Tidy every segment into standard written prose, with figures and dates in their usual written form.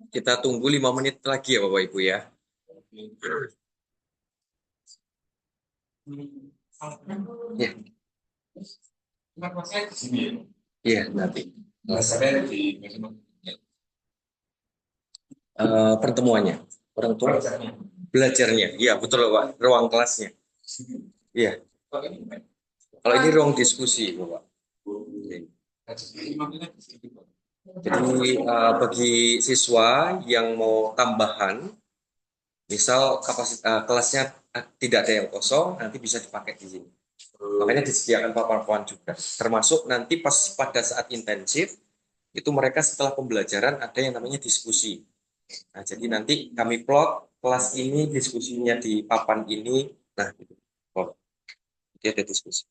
Kita tunggu 5 menit lagi ya Bapak Ibu ya. Ya, iya nanti. Pertemuannya, orang tua belajarnya, iya betul Pak. Ruang kelasnya, iya. Kalau ini ruang diskusi Bapak. Jadi bagi siswa yang mau tambahan, misal kapasitas kelasnya tidak ada yang kosong, nanti bisa dipakai di sini. Makanya disediakan papan-papan juga. Termasuk nanti pas pada saat intensif, itu mereka setelah pembelajaran ada yang namanya diskusi. Nah, jadi nanti kami plot kelas ini diskusinya di papan ini. Nah, gitu. Oh, jadi ada diskusi.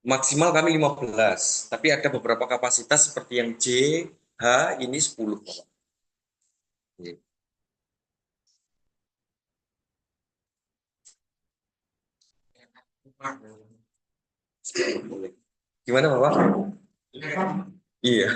Maksimal kami 15, tapi ada beberapa kapasitas seperti yang J, H, ini 10. Iya. Gimana Bapak? Iya.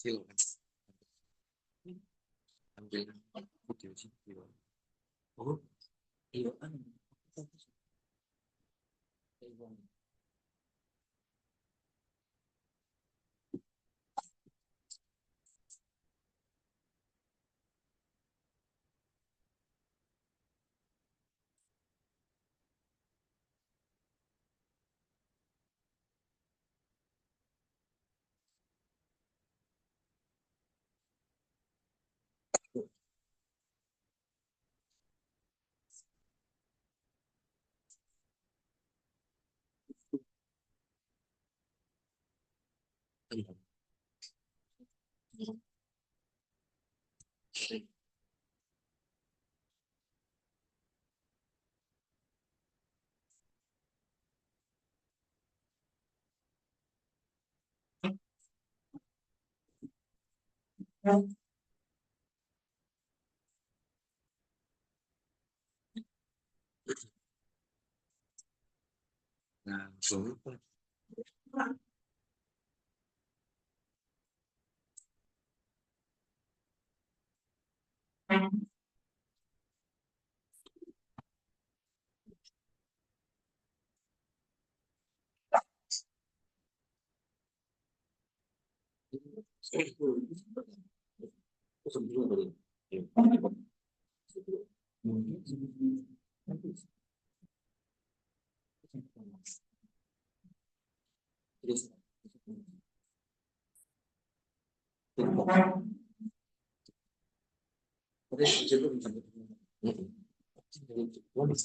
Silakan ambil video sih. Oh, iya kan. Nah, belum.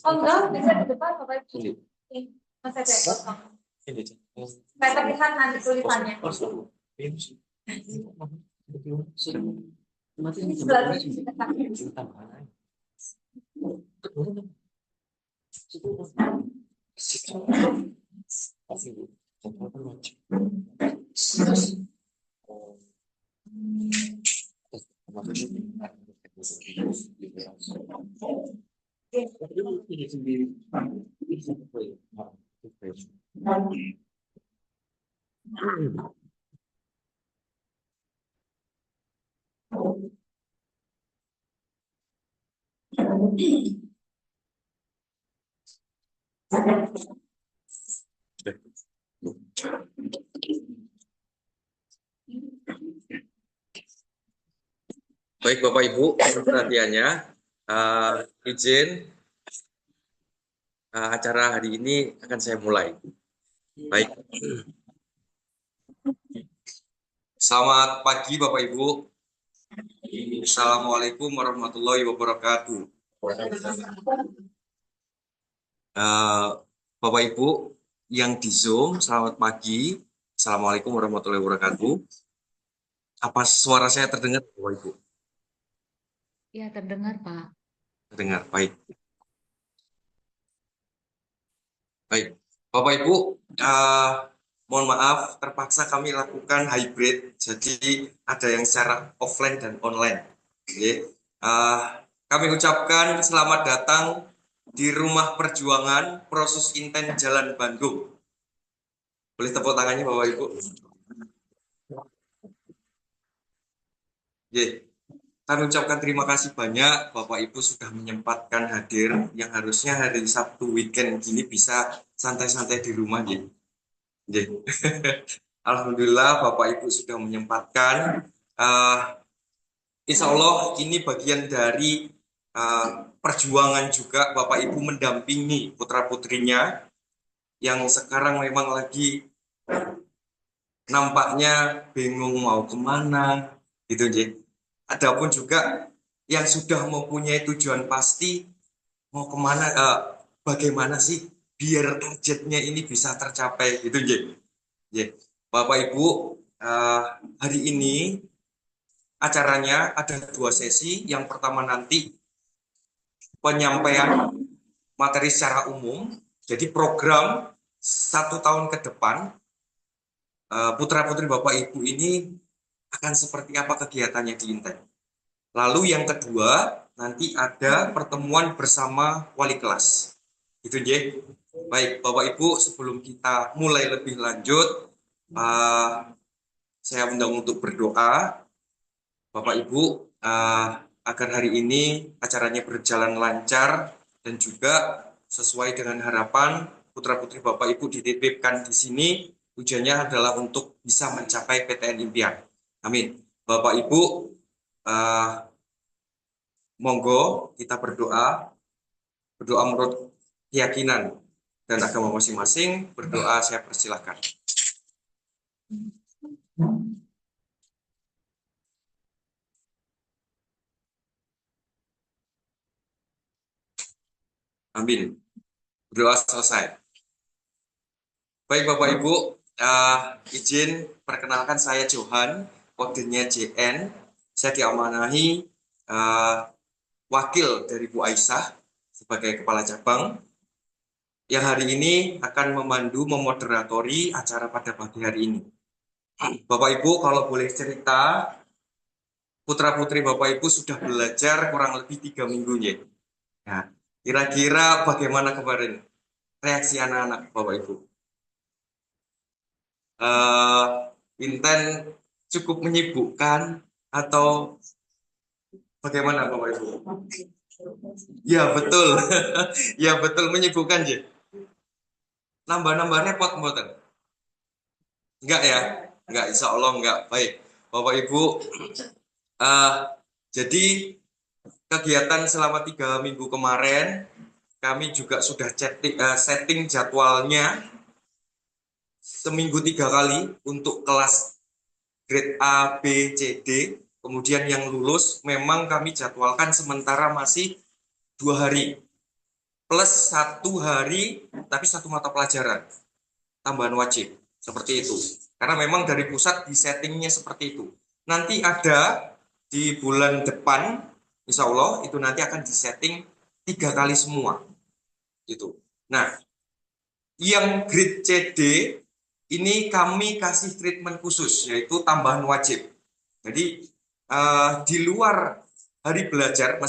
Oh enggak, bisa di depan Bapak Ibu. Mas ada kosong. Saya terlihat nanti tulisannya. Ini sebelah sini. Baik Bapak Ibu, perhatiannya izin acara hari ini akan saya mulai. Baik. Selamat pagi Bapak Ibu. Assalamualaikum warahmatullahi wabarakatuh. Bapak Ibu yang di Zoom, selamat pagi. Assalamualaikum warahmatullahi wabarakatuh. Apa suara saya terdengar Bapak Ibu? Ya, terdengar Pak. Terdengar, baik. Baik, Bapak Ibu, mohon maaf terpaksa kami lakukan hybrid, jadi ada yang secara offline dan online. Oke. Kami ucapkan selamat datang di Rumah Perjuangan Proses Inten Jalan Bandung. Boleh tepuk tangannya Bapak Ibu? Oke. Kami ucapkan terima kasih banyak Bapak Ibu sudah menyempatkan hadir yang harusnya hari Sabtu weekend gini bisa santai-santai di rumah gitu. Alhamdulillah Bapak Ibu sudah menyempatkan. Insya Allah ini bagian dari perjuangan juga Bapak Ibu mendampingi putra-putrinya yang sekarang memang lagi nampaknya bingung mau kemana gitu Jay. Adapun juga yang sudah mempunyai tujuan pasti mau kemana, bagaimana sih biar targetnya ini bisa tercapai gitu Jay. Bapak Ibu, hari ini acaranya ada 2 sesi. Yang pertama nanti penyampaian materi secara umum. Jadi program 1 tahun ke depan putra-putri Bapak Ibu ini akan seperti apa kegiatannya di Inten. Lalu yang kedua nanti ada pertemuan bersama wali kelas. Itu J. Baik Bapak Ibu, sebelum kita mulai lebih lanjut, saya undang untuk berdoa. Bapak Ibu, agar hari ini acaranya berjalan lancar dan juga sesuai dengan harapan putra-putri Bapak Ibu dititipkan di sini, tujuannya adalah untuk bisa mencapai PTN impian. Amin. Bapak Ibu, monggo kita berdoa menurut keyakinan dan agama masing-masing. Berdoa saya persilahkan. Amin. Berdoa selesai. Baik Bapak Ibu, izin perkenalkan saya Johan, kodenya JN. Saya diamanahi wakil dari Bu Aisyah sebagai kepala cabang yang hari ini akan memandu memoderatori acara pada pagi hari ini. Bapak Ibu, kalau boleh cerita, putra-putri Bapak Ibu sudah belajar kurang lebih 3 minggunya. Nah, kira-kira bagaimana kemarin reaksi anak-anak Bapak Ibu? Inten cukup menyibukkan atau bagaimana Bapak Ibu? Ya betul, ya betul menyibukkan ya. Nambah-nambah repot mboten? Enggak ya? Enggak, insya Allah enggak. Baik, Bapak Ibu. Jadi kegiatan selama 3 minggu kemarin kami juga sudah setting jadwalnya seminggu 3 kali untuk kelas grade A, B, C, D. Kemudian yang lulus memang kami jadwalkan sementara masih 2 hari plus 1 hari tapi 1 mata pelajaran tambahan wajib seperti itu. Karena memang dari pusat di settingnya seperti itu. Nanti ada di bulan depan, insya Allah itu nanti akan disetting 3 kali semua. Gitu. Nah, yang grade CD ini kami kasih treatment khusus yaitu tambahan wajib. Jadi di luar hari belajar,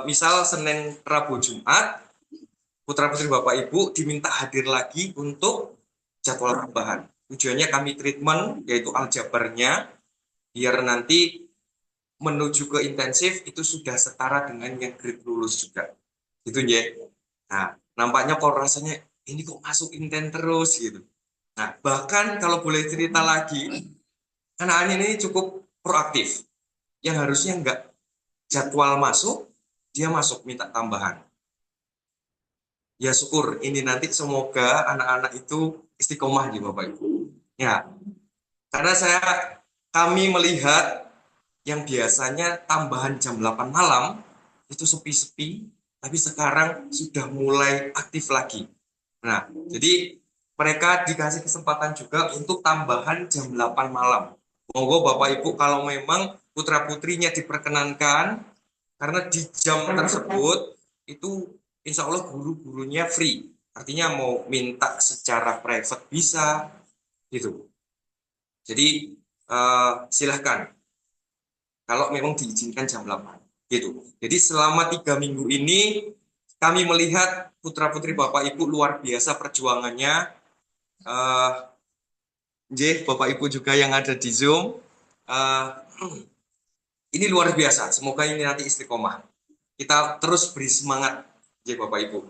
misal Senin, Rabu, Jumat, putra-putri Bapak Ibu diminta hadir lagi untuk jadwal tambahan. Tujuannya kami treatment yaitu aljabarnya biar nanti menuju ke intensif itu sudah setara dengan yang grade lulus juga. Gitu ya. Nah, nampaknya kok rasanya ini kok masuk intens terus gitu. Nah, bahkan kalau boleh cerita lagi, anak-anak ini cukup proaktif. Yang harusnya enggak jadwal masuk, dia masuk minta tambahan. Ya syukur, ini nanti semoga anak-anak itu istiqomah di Bapak Ibu. Ya, karena kami melihat yang biasanya tambahan jam 8 malam itu sepi-sepi, tapi sekarang sudah mulai aktif lagi. Nah, jadi mereka dikasih kesempatan juga untuk tambahan jam 8 malam. Monggo Bapak Ibu kalau memang putra-putrinya diperkenankan, karena di jam tersebut itu insya Allah guru-gurunya free. Artinya mau minta secara private bisa, gitu. Jadi silahkan kalau memang diizinkan jam 8 gitu. Jadi selama 3 minggu ini kami melihat putra-putri Bapak Ibu luar biasa perjuangannya. uh, Bapak Ibu juga yang ada di Zoom, uh, ini luar biasa. Semoga ini nanti istiqomah. Kita terus beri semangat, Bapak Ibu.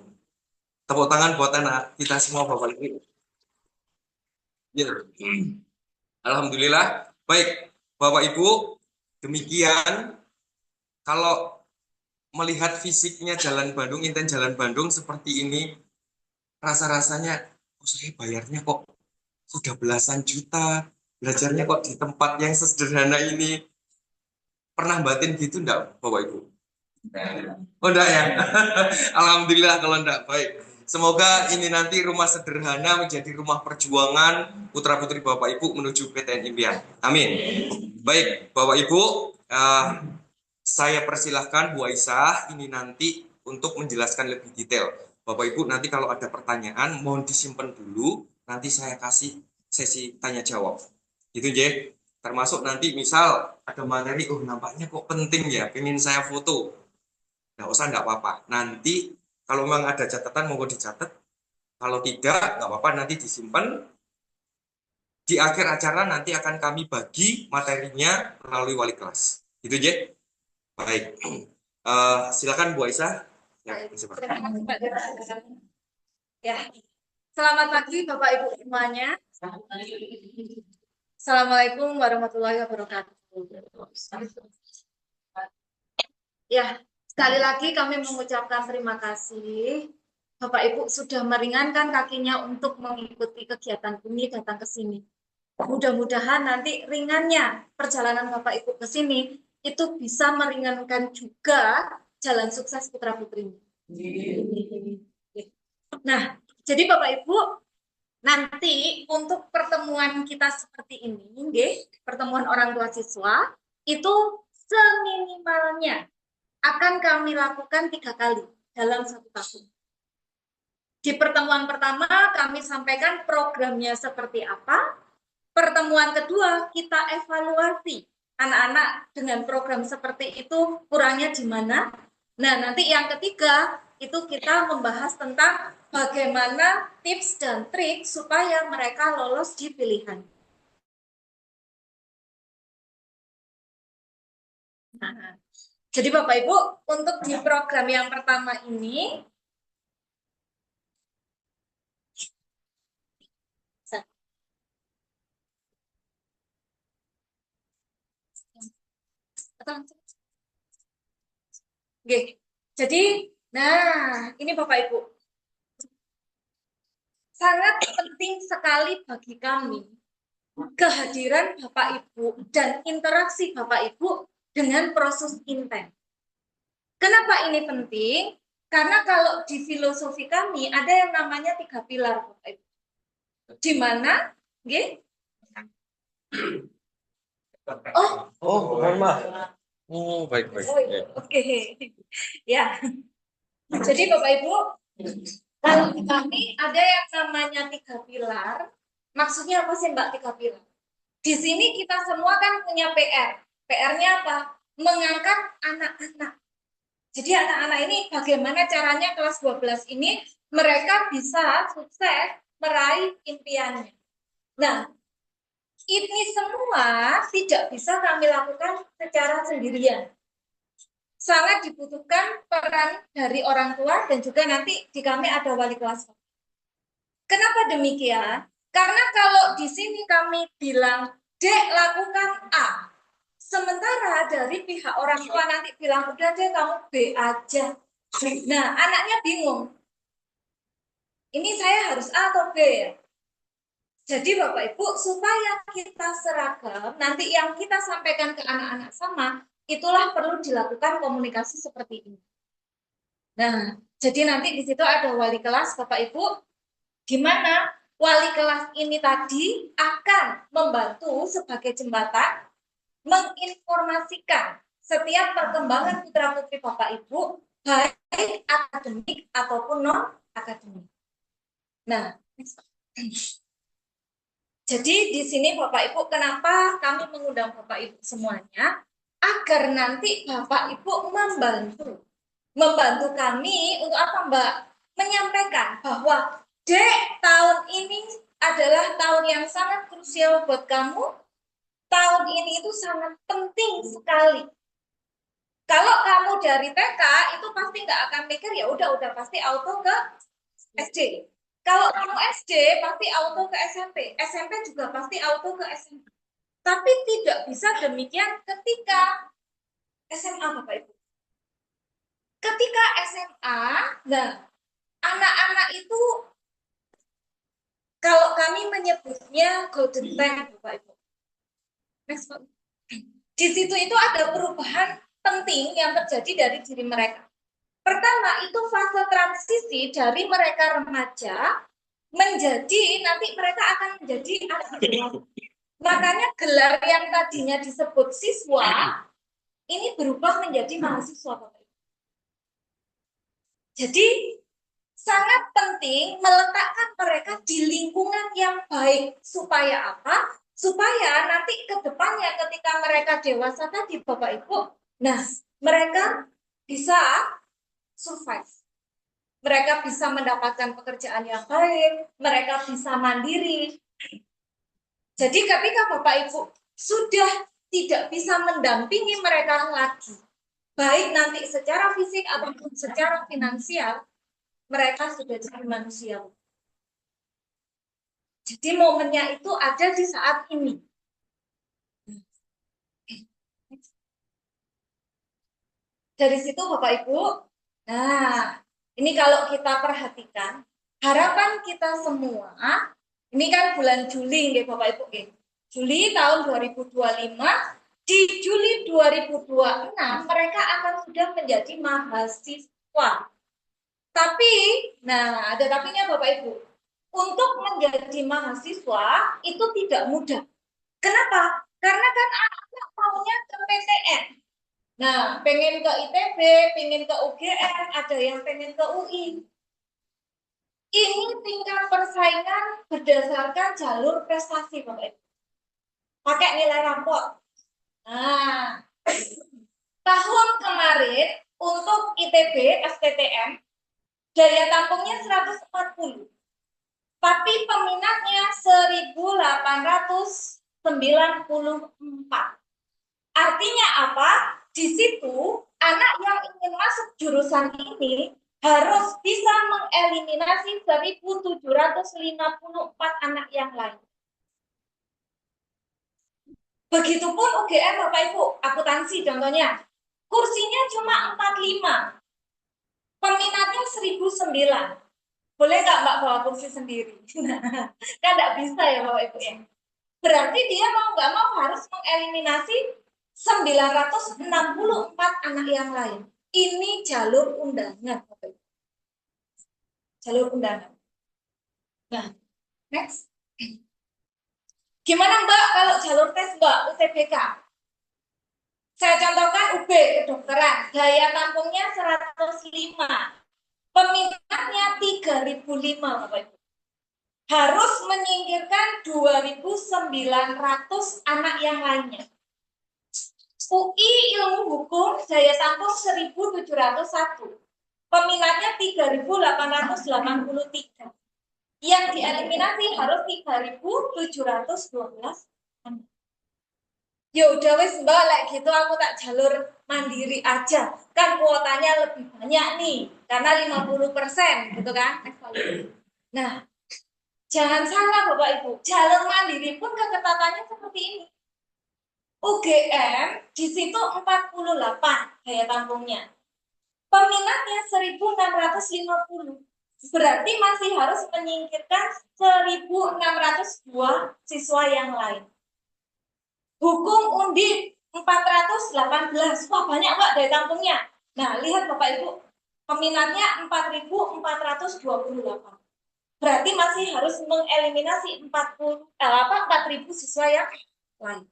Tepuk tangan buat anak kita semua, Bapak Ibu. Ya. Alhamdulillah. Baik, Bapak Ibu, demikian. Kalau melihat fisiknya Jalan Bandung, Inten Jalan Bandung seperti ini, rasa-rasanya, oh, saya bayarnya kok sudah belasan juta, belajarnya kok di tempat yang sederhana ini. Pernah batin gitu enggak, Bapak Ibu? Oh, enggak ya? Alhamdulillah kalau enggak. Baik. Semoga ini nanti rumah sederhana menjadi rumah perjuangan putra-putri Bapak Ibu menuju PTN Impian. Amin. Baik, Bapak Ibu, saya persilahkan Bu Aisyah ini nanti untuk menjelaskan lebih detail. Bapak Ibu nanti kalau ada pertanyaan mohon disimpan dulu, nanti saya kasih sesi tanya jawab. Gitu je. Termasuk nanti misal ada materi, oh nampaknya kok penting ya, pengen saya foto. Nggak usah, nggak apa-apa. Nanti kalau memang ada catatan mau dicatat, kalau tidak nggak apa-apa, nanti disimpan. Di akhir acara nanti akan kami bagi materinya melalui wali kelas. Gitu je. Baik. Silakan Bu Aisyah. Ya, Ya, selamat pagi Bapak Ibu semuanya. Assalamualaikum warahmatullahi wabarakatuh. Ya, sekali lagi kami mengucapkan terima kasih. Bapak Ibu sudah meringankan kakinya untuk mengikuti kegiatan ini, datang ke sini. Mudah-mudahan nanti ringannya perjalanan Bapak Ibu ke sini itu bisa meringankan juga jalan sukses putra-putrinya. Nah, jadi Bapak Ibu, nanti untuk pertemuan kita seperti ini, pertemuan orang tua siswa, itu seminimalnya akan kami lakukan 3 kali dalam 1 tahun. Di pertemuan pertama kami sampaikan programnya seperti apa. Pertemuan kedua kita evaluasi anak-anak dengan program seperti itu kurangnya di mana. Nah, nanti yang ketiga itu kita membahas tentang bagaimana tips dan trik supaya mereka lolos di pilihan. Nah, jadi Bapak Ibu, untuk di program yang pertama ini, jadi, nah ini Bapak Ibu, sangat penting sekali bagi kami kehadiran Bapak Ibu dan interaksi Bapak Ibu dengan proses intent. Kenapa ini penting? Karena kalau di filosofi kami ada yang namanya 3 pilar, Bapak Ibu. Di mana? Mohon maaf. Oh, baik. Oke. Ya. Jadi Bapak Ibu, kalau di kami ada yang namanya 3 pilar. Maksudnya apa sih Mbak 3 pilar? Di sini kita semua kan punya PR. PR-nya apa? Mengangkat anak-anak. Jadi anak-anak ini bagaimana caranya kelas 12 ini mereka bisa sukses meraih impiannya. Nah, Ini semua tidak bisa kami lakukan secara sendirian. Sangat dibutuhkan peran dari orang tua dan juga nanti di kami ada wali kelas. Kenapa demikian? Karena kalau di sini kami bilang, Dek, lakukan A. Sementara dari pihak orang tua nanti bilang, udah deh kamu B aja. Nah, anaknya bingung. Ini saya harus A atau B ya? Jadi Bapak Ibu, supaya kita seragam, nanti yang kita sampaikan ke anak-anak sama, itulah perlu dilakukan komunikasi seperti ini. Nah, jadi nanti di situ ada wali kelas, Bapak Ibu, gimana wali kelas ini tadi akan membantu sebagai jembatan menginformasikan setiap perkembangan putra-putri Bapak Ibu, baik akademik ataupun non-akademik. Nah, jadi di sini Bapak Ibu, kenapa kami mengundang Bapak Ibu semuanya? Agar nanti Bapak Ibu membantu kami untuk apa Mbak? Menyampaikan bahwa Dek, tahun ini adalah tahun yang sangat krusial buat kamu. Tahun ini itu sangat penting sekali. Kalau kamu dari TK itu pasti nggak akan mikir ya udah pasti auto ke SD. Kalau kamu SD pasti auto ke SMP, SMP juga pasti auto ke SMA. Tapi tidak bisa demikian ketika SMA Bapak Ibu. Ketika SMA, nah anak-anak itu kalau kami menyebutnya golden time Bapak Ibu. Next, Pak. Di situ itu ada perubahan penting yang terjadi dari diri mereka. Pertama, itu fase transisi dari mereka remaja menjadi nanti mereka akan menjadi anak dewasa. Makanya gelar yang tadinya disebut siswa ini berubah menjadi mahasiswa. Jadi sangat penting meletakkan mereka di lingkungan yang baik supaya apa? Supaya nanti ke depannya ketika mereka dewasa tadi Bapak Ibu, nah mereka bisa survive. Mereka bisa mendapatkan pekerjaan yang baik, mereka bisa mandiri. Jadi ketika Bapak Ibu sudah tidak bisa mendampingi mereka lagi, baik nanti secara fisik ataupun secara finansial, mereka sudah jadi manusia. Jadi momennya itu ada di saat ini. Dari situ Bapak Ibu, nah ini kalau kita perhatikan, harapan kita semua, ini kan bulan Juli ya Bapak Ibu, Juli tahun 2025, di Juli 2026 mereka akan sudah menjadi mahasiswa. Tapi, nah ada tapinya Bapak Ibu, untuk menjadi mahasiswa itu tidak mudah. Kenapa? Karena kan anak-anak maunya ke PTN. Nah, pengen ke ITB, pengen ke UGM, ada yang pengen ke UI. Ini tingkat persaingan berdasarkan jalur prestasi, Bapak Ibu. Pakai nilai raport. Nah, tahun kemarin untuk ITB, STTM, daya tampungnya 140. Tapi peminatnya 1894. Artinya apa? Di situ anak yang ingin masuk jurusan ini harus bisa mengeliminasi 1754 anak yang lain. Begitupun UGM Bapak Ibu, akuntansi contohnya. Kursinya cuma 45. Peminatnya 1009. Boleh nggak Mbak bawa kursi sendiri? Kan nggak bisa ya Bapak Ibu ya. Berarti dia mau nggak mau harus mengeliminasi 964 anak yang lain. Ini jalur undangan, Bapak Ibu. Jalur undangan. Nah, next. Gimana Mbak kalau jalur tes Mbak UTBK? Saya contohkan UB kedokteran, daya tampungnya 105. Peminatnya 3005, Bapak Ibu. Harus menyingkirkan 2900 anak yang lainnya. UI ilmu hukum daya tampung 1701. Peminatnya 3883. Yang dieliminasi harus 3712 Ya udah wis Mbak, lek gitu aku tak jalur mandiri aja. Kan kuotanya lebih banyak nih, karena 50% gitu kan. Nah, jangan salah Bapak Ibu, jalur mandiri pun keketatannya seperti ini. UGM di situ 48 daya tampungnya. Peminatnya 1.650. Berarti masih harus menyingkirkan 1.602 siswa yang lain. Hukum Undip 418. Wah, banyak Pak daya tampungnya. Nah, lihat Bapak Ibu, peminatnya 4.428. Berarti masih harus mengeliminasi 4.000 siswa yang lain.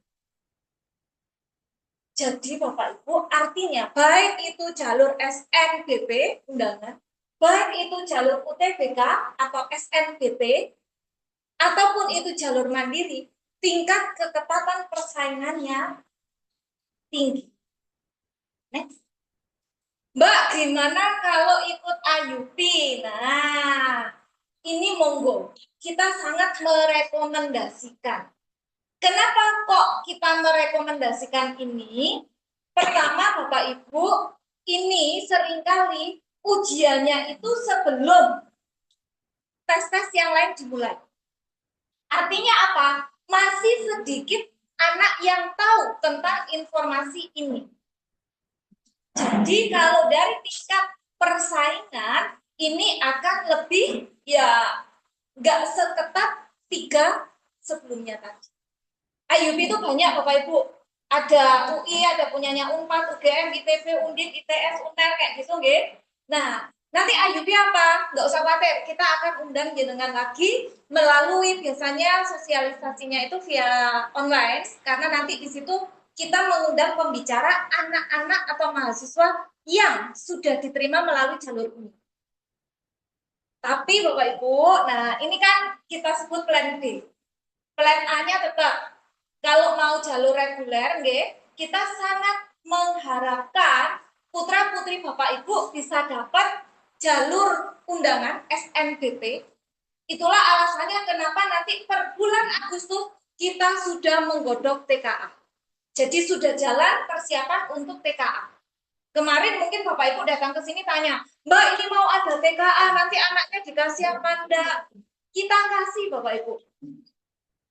Jadi Bapak Ibu, artinya baik itu jalur SNBP undangan, baik itu jalur UTBK atau SNBP, ataupun itu jalur mandiri, tingkat ketepatan persaingannya tinggi. Next. Mbak, gimana kalau ikut IUP? Nah, ini monggo. Kita sangat merekomendasikan. Kenapa kok kita merekomendasikan ini? Pertama, Bapak Ibu, ini seringkali ujiannya itu sebelum tes-tes yang lain dimulai. Artinya apa? Masih sedikit anak yang tahu tentang informasi ini. Jadi kalau dari tingkat persaingan ini akan lebih ya nggak seketat 3 sebelumnya tadi. IUP itu banyak Bapak Ibu. Ada UI, ada punyanya Unpad, UGM, ITB, Undip, ITS, UNER kayak gitu, nggih. Nah, nanti IUP apa? Nggak usah khawatir, kita akan undang jenengan lagi melalui biasanya sosialisasinya itu via online karena nanti di situ kita mengundang pembicara anak-anak atau mahasiswa yang sudah diterima melalui jalur ini. Tapi Bapak Ibu, nah ini kan kita sebut plan B. Plan A-nya tetap kalau mau jalur reguler, kita sangat mengharapkan putra-putri Bapak Ibu bisa dapat jalur undangan SNBP. Itulah alasannya kenapa nanti per bulan Agustus kita sudah menggodok TKA. Jadi sudah jalan persiapan untuk TKA. Kemarin mungkin Bapak Ibu datang ke sini tanya, Mbak ini mau ada TKA, nanti anaknya dikasih apa enggak? Kita kasih Bapak Ibu.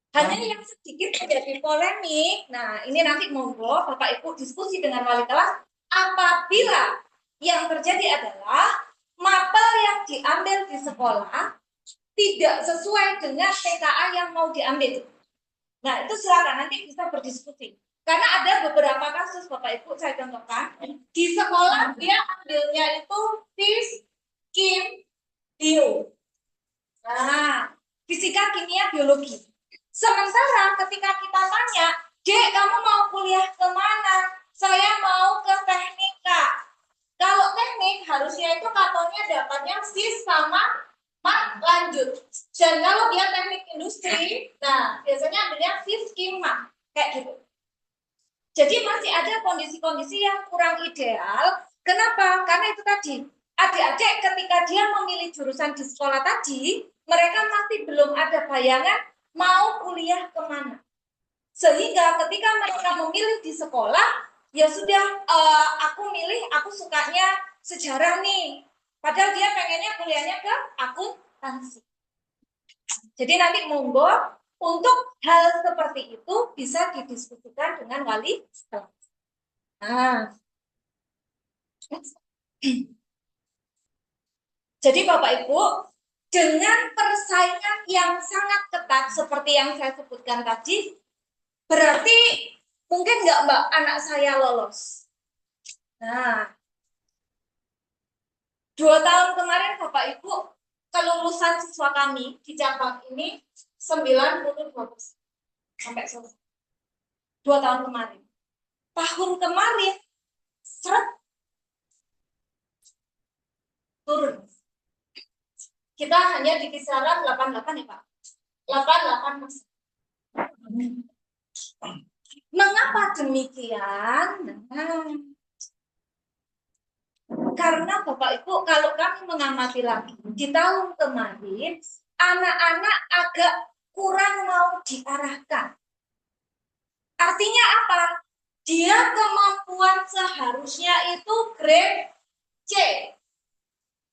Hanya yang sedikit menjadi polemik. Nah, ini nanti monggo Bapak Ibu diskusi dengan wali kelas apabila yang terjadi adalah mapel yang diambil di sekolah tidak sesuai dengan TKA yang mau diambil. Nah, itu silakan nanti bisa berdiskusi. Karena ada beberapa kasus Bapak Ibu saya contohkan di sekolah dia ambilnya itu FIS, KIM, Bio. Nah, fisika, kimia, biologi. Sementara ketika kita tanya, Dek, kamu mau kuliah kemana? Saya mau ke teknika. Kalau teknik, harusnya itu katanya dapatnya FIS sama mat lanjut. Dan kalau dia teknik industri, nah biasanya ambilnya FIS, kim, mat. Kayak gitu. Jadi masih ada kondisi-kondisi yang kurang ideal. Kenapa? Karena itu tadi, adik-adik ketika dia memilih jurusan di sekolah tadi, mereka masih belum ada bayangan mau kuliah kemana. Sehingga ketika mereka memilih di sekolah, ya sudah aku milih, aku sukanya sejarah nih. Padahal dia pengennya kuliahnya ke akuntansi. Jadi nanti monggo untuk hal seperti itu bisa didiskusikan dengan wali kelas. Nah, jadi Bapak Ibu, dengan persaingan yang sangat ketat seperti yang saya sebutkan tadi, berarti mungkin nggak Mbak anak saya lolos. Nah, 2 tahun kemarin Bapak Ibu, kelulusan siswa kami di cabang ini 92% sampai selesai. 2 tahun kemarin. Tahun kemarin, seret turun. Kita hanya di kisaran 88 ya Pak. 88%. Mengapa demikian? Nah, karena Bapak Ibu, kalau kami mengamati lagi di tahun kemarin, anak-anak agak kurang mau diarahkan. Artinya apa? Dia kemampuan seharusnya itu grade C.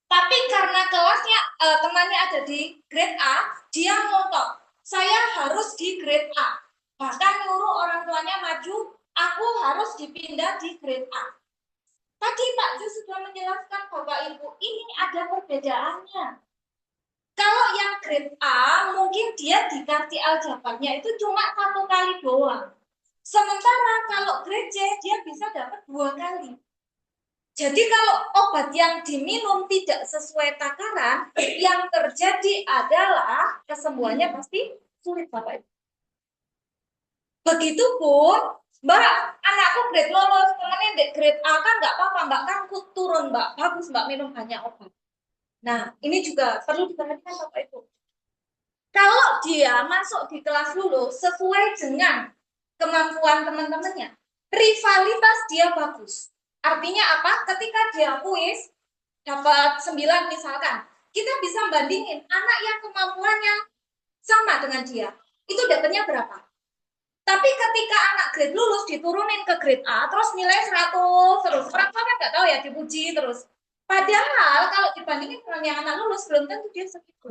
Tapi karena kelasnya temannya ada di grade A, dia ngotot. Saya harus di grade A. Bahkan nyuruh orang tuanya maju, aku harus dipindah di grade A. Tadi Pak Ju sudah menjelaskan Bapak Ibu, ini ada perbedaannya. Kalau yang grade A, mungkin dia dikasih aljabarnya itu cuma 1 kali doang. Sementara kalau grade C, dia bisa dapat 2 kali. Jadi kalau obat yang diminum tidak sesuai takaran, yang terjadi adalah kesembuhannya pasti sulit Bapak Ibu. Begitupun, Mbak, anakku grade lolos, temennya di grade A kan nggak apa-apa, Mbak, kan turun, Mbak, bagus Mbak minum banyak obat. Nah, ini juga perlu diperhatikan Bapak Ibu. Kalau dia masuk di kelas lulus sesuai dengan kemampuan teman-temannya, rivalitas dia bagus. Artinya apa? Ketika dia kuis dapat 9 misalkan, kita bisa bandingin anak yang kemampuannya sama dengan dia, itu dapatnya berapa? Tapi ketika anak grade lulus diturunin ke grade A, terus nilai 100 terus, orang tua kan nggak tahu ya, dipuji terus. Padahal kalau dibandingin dengan yang anak lulus, belum tentu dia segitu.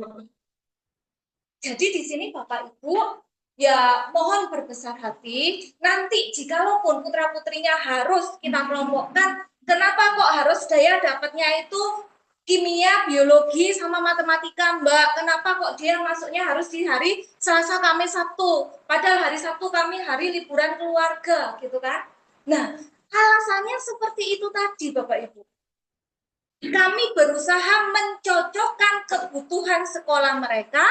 Jadi di sini Bapak Ibu, ya mohon berbesar hati, nanti jikalaupun putra-putrinya harus kita kelompokkan, kenapa kok harus daya dapatnya itu kimia, biologi, sama matematika, Mbak? Kenapa kok dia masuknya harus di hari Selasa, Kamis, Sabtu? Padahal hari Sabtu kami hari liburan keluarga, gitu kan? Nah, alasannya seperti itu tadi, Bapak Ibu. Kami berusaha mencocokkan kebutuhan sekolah mereka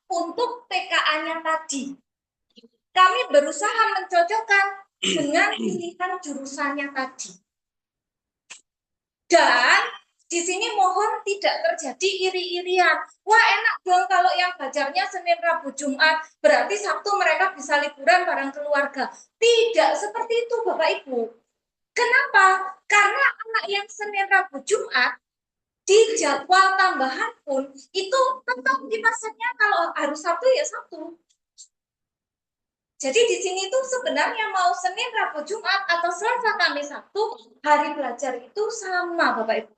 untuk TKA-nya tadi. Kami berusaha mencocokkan dengan pilihan jurusannya tadi. Dan di sini mohon tidak terjadi iri-irian. Wah enak dong kalau yang belajarnya Senin, Rabu, Jumat, berarti Sabtu mereka bisa liburan bareng keluarga. Tidak seperti itu Bapak Ibu. Kenapa? Karena anak yang Senin, Rabu, Jumat di jadwal tambahan pun itu tetap dipasangnya kalau harus Sabtu ya Sabtu. Jadi di sini tuh sebenarnya mau Senin, Rabu, Jumat atau Selasa, Kamis, Sabtu, hari belajar itu sama Bapak Ibu.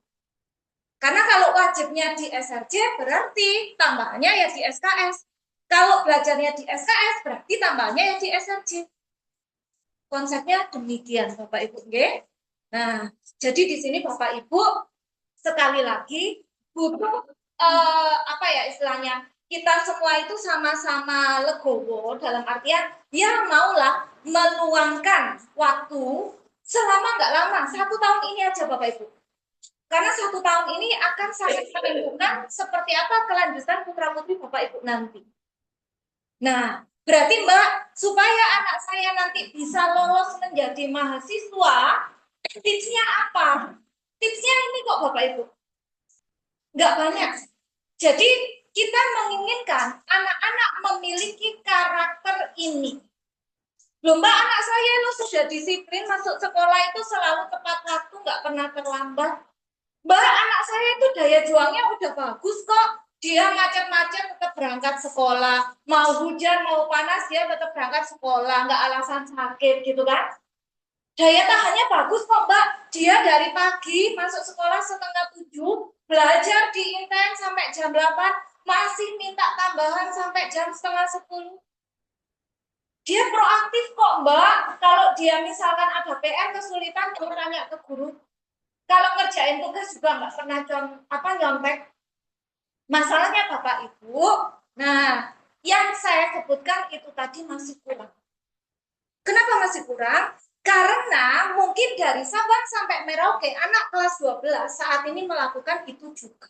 Karena kalau wajibnya di SRJ berarti tambahannya ya di SKS. Kalau belajarnya di SKS berarti tambahannya ya di SRJ. Konsepnya demikian Bapak Ibu. Okay? Nah, jadi di sini Bapak Ibu sekali lagi butuh apa ya istilahnya, kita semua itu sama-sama legowo dalam artian ya maulah meluangkan waktu selama nggak lama, 1 tahun ini aja Bapak Ibu, karena 1 tahun ini akan sangat menentukan seperti apa kelanjutan putra putri Bapak Ibu nanti. Nah berarti Mbak, supaya anak saya nanti bisa lolos menjadi mahasiswa, tipsnya apa? Tipsnya ini kok Bapak Ibu, nggak banyak. Jadi kita menginginkan anak-anak memiliki karakter ini. Loh Mbak, anak saya lo sudah disiplin masuk sekolah itu selalu tepat waktu, nggak pernah terlambat. Mbak, anak saya itu daya juangnya udah bagus kok. Dia macet-macet tetap berangkat sekolah. Mau hujan, mau panas, dia tetap berangkat sekolah. Nggak alasan sakit gitu kan. Daya tahannya bagus kok Mbak. Dia dari pagi masuk sekolah 6:30, belajar di intens sampai jam 8, masih minta tambahan sampai jam 9:30. Dia proaktif kok Mbak. Kalau dia misalkan ada PR kesulitan, dia tanya ke guru. Kalau ngerjain tugas juga nggak pernah nyontek. Masalahnya Bapak Ibu, nah yang saya sebutkan itu tadi masih kurang. Kenapa masih kurang? Karena mungkin dari Sabang sampai Merauke, anak kelas 12 saat ini melakukan itu juga.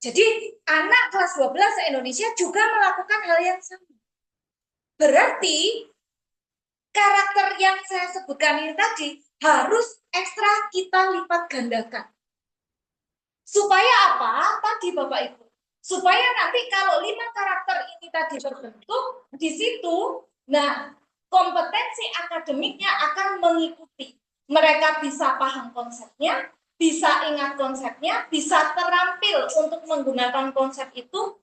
Jadi anak kelas 12 se-Indonesia juga melakukan hal yang sama. Berarti karakter yang saya sebutkan ini tadi harus ekstra kita lipat gandakan. Supaya apa? Tadi Bapak Ibu. Supaya nanti kalau 5 karakter ini tadi terbentuk, di situ, nah kompetensi akademiknya akan mengikuti. Mereka bisa paham konsepnya, bisa ingat konsepnya, bisa terampil untuk menggunakan konsep itu.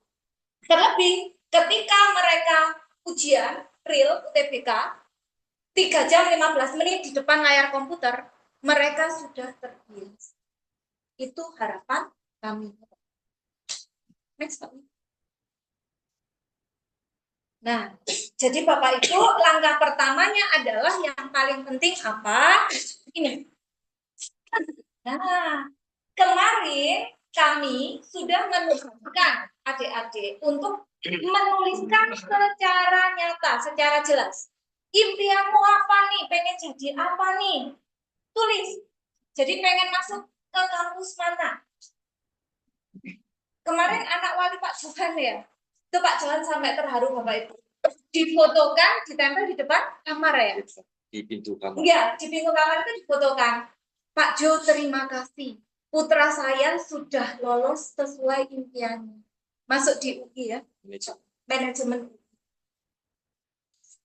Terlebih ketika mereka ujian, real UTBK 3 jam 15 menit di depan layar komputer, mereka sudah terbiasa. Itu harapan kami. Next, Pak. Nah, jadi Bapak Ibu, langkah pertamanya adalah yang paling penting apa? Ini. Nah, kemarin kami sudah menugaskan adik-adik untuk menuliskan secara nyata, secara jelas. Impianmu apa nih? Pengen jadi apa nih? Tulis. Jadi pengen masuk ke kampus mana? Kemarin anak wali Pak Johan ya, itu Pak Johan sampai terharu Bapak Ibu. Difotokan, ditempel di depan kamar ya. Di pintu kamar. Iya, di pintu kamar itu difotokan. Pak Jo, terima kasih. Putra saya sudah lolos sesuai impiannya. Masuk di UI ya, manajemen.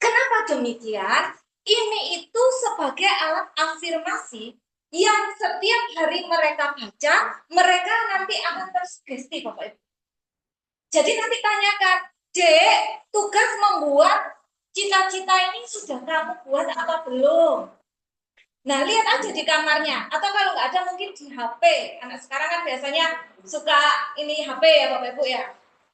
Kenapa demikian? Ini itu sebagai alat afirmasi yang setiap hari mereka baca, mereka nanti akan tersugesti, Bapak Ibu. Jadi nanti tanyakan, Dek, tugas membuat cita-cita ini sudah kamu buat apa belum? Nah, lihat aja di kamarnya. Atau kalau nggak ada mungkin di HP. Anak sekarang kan biasanya suka ini HP ya Bapak Ibu ya.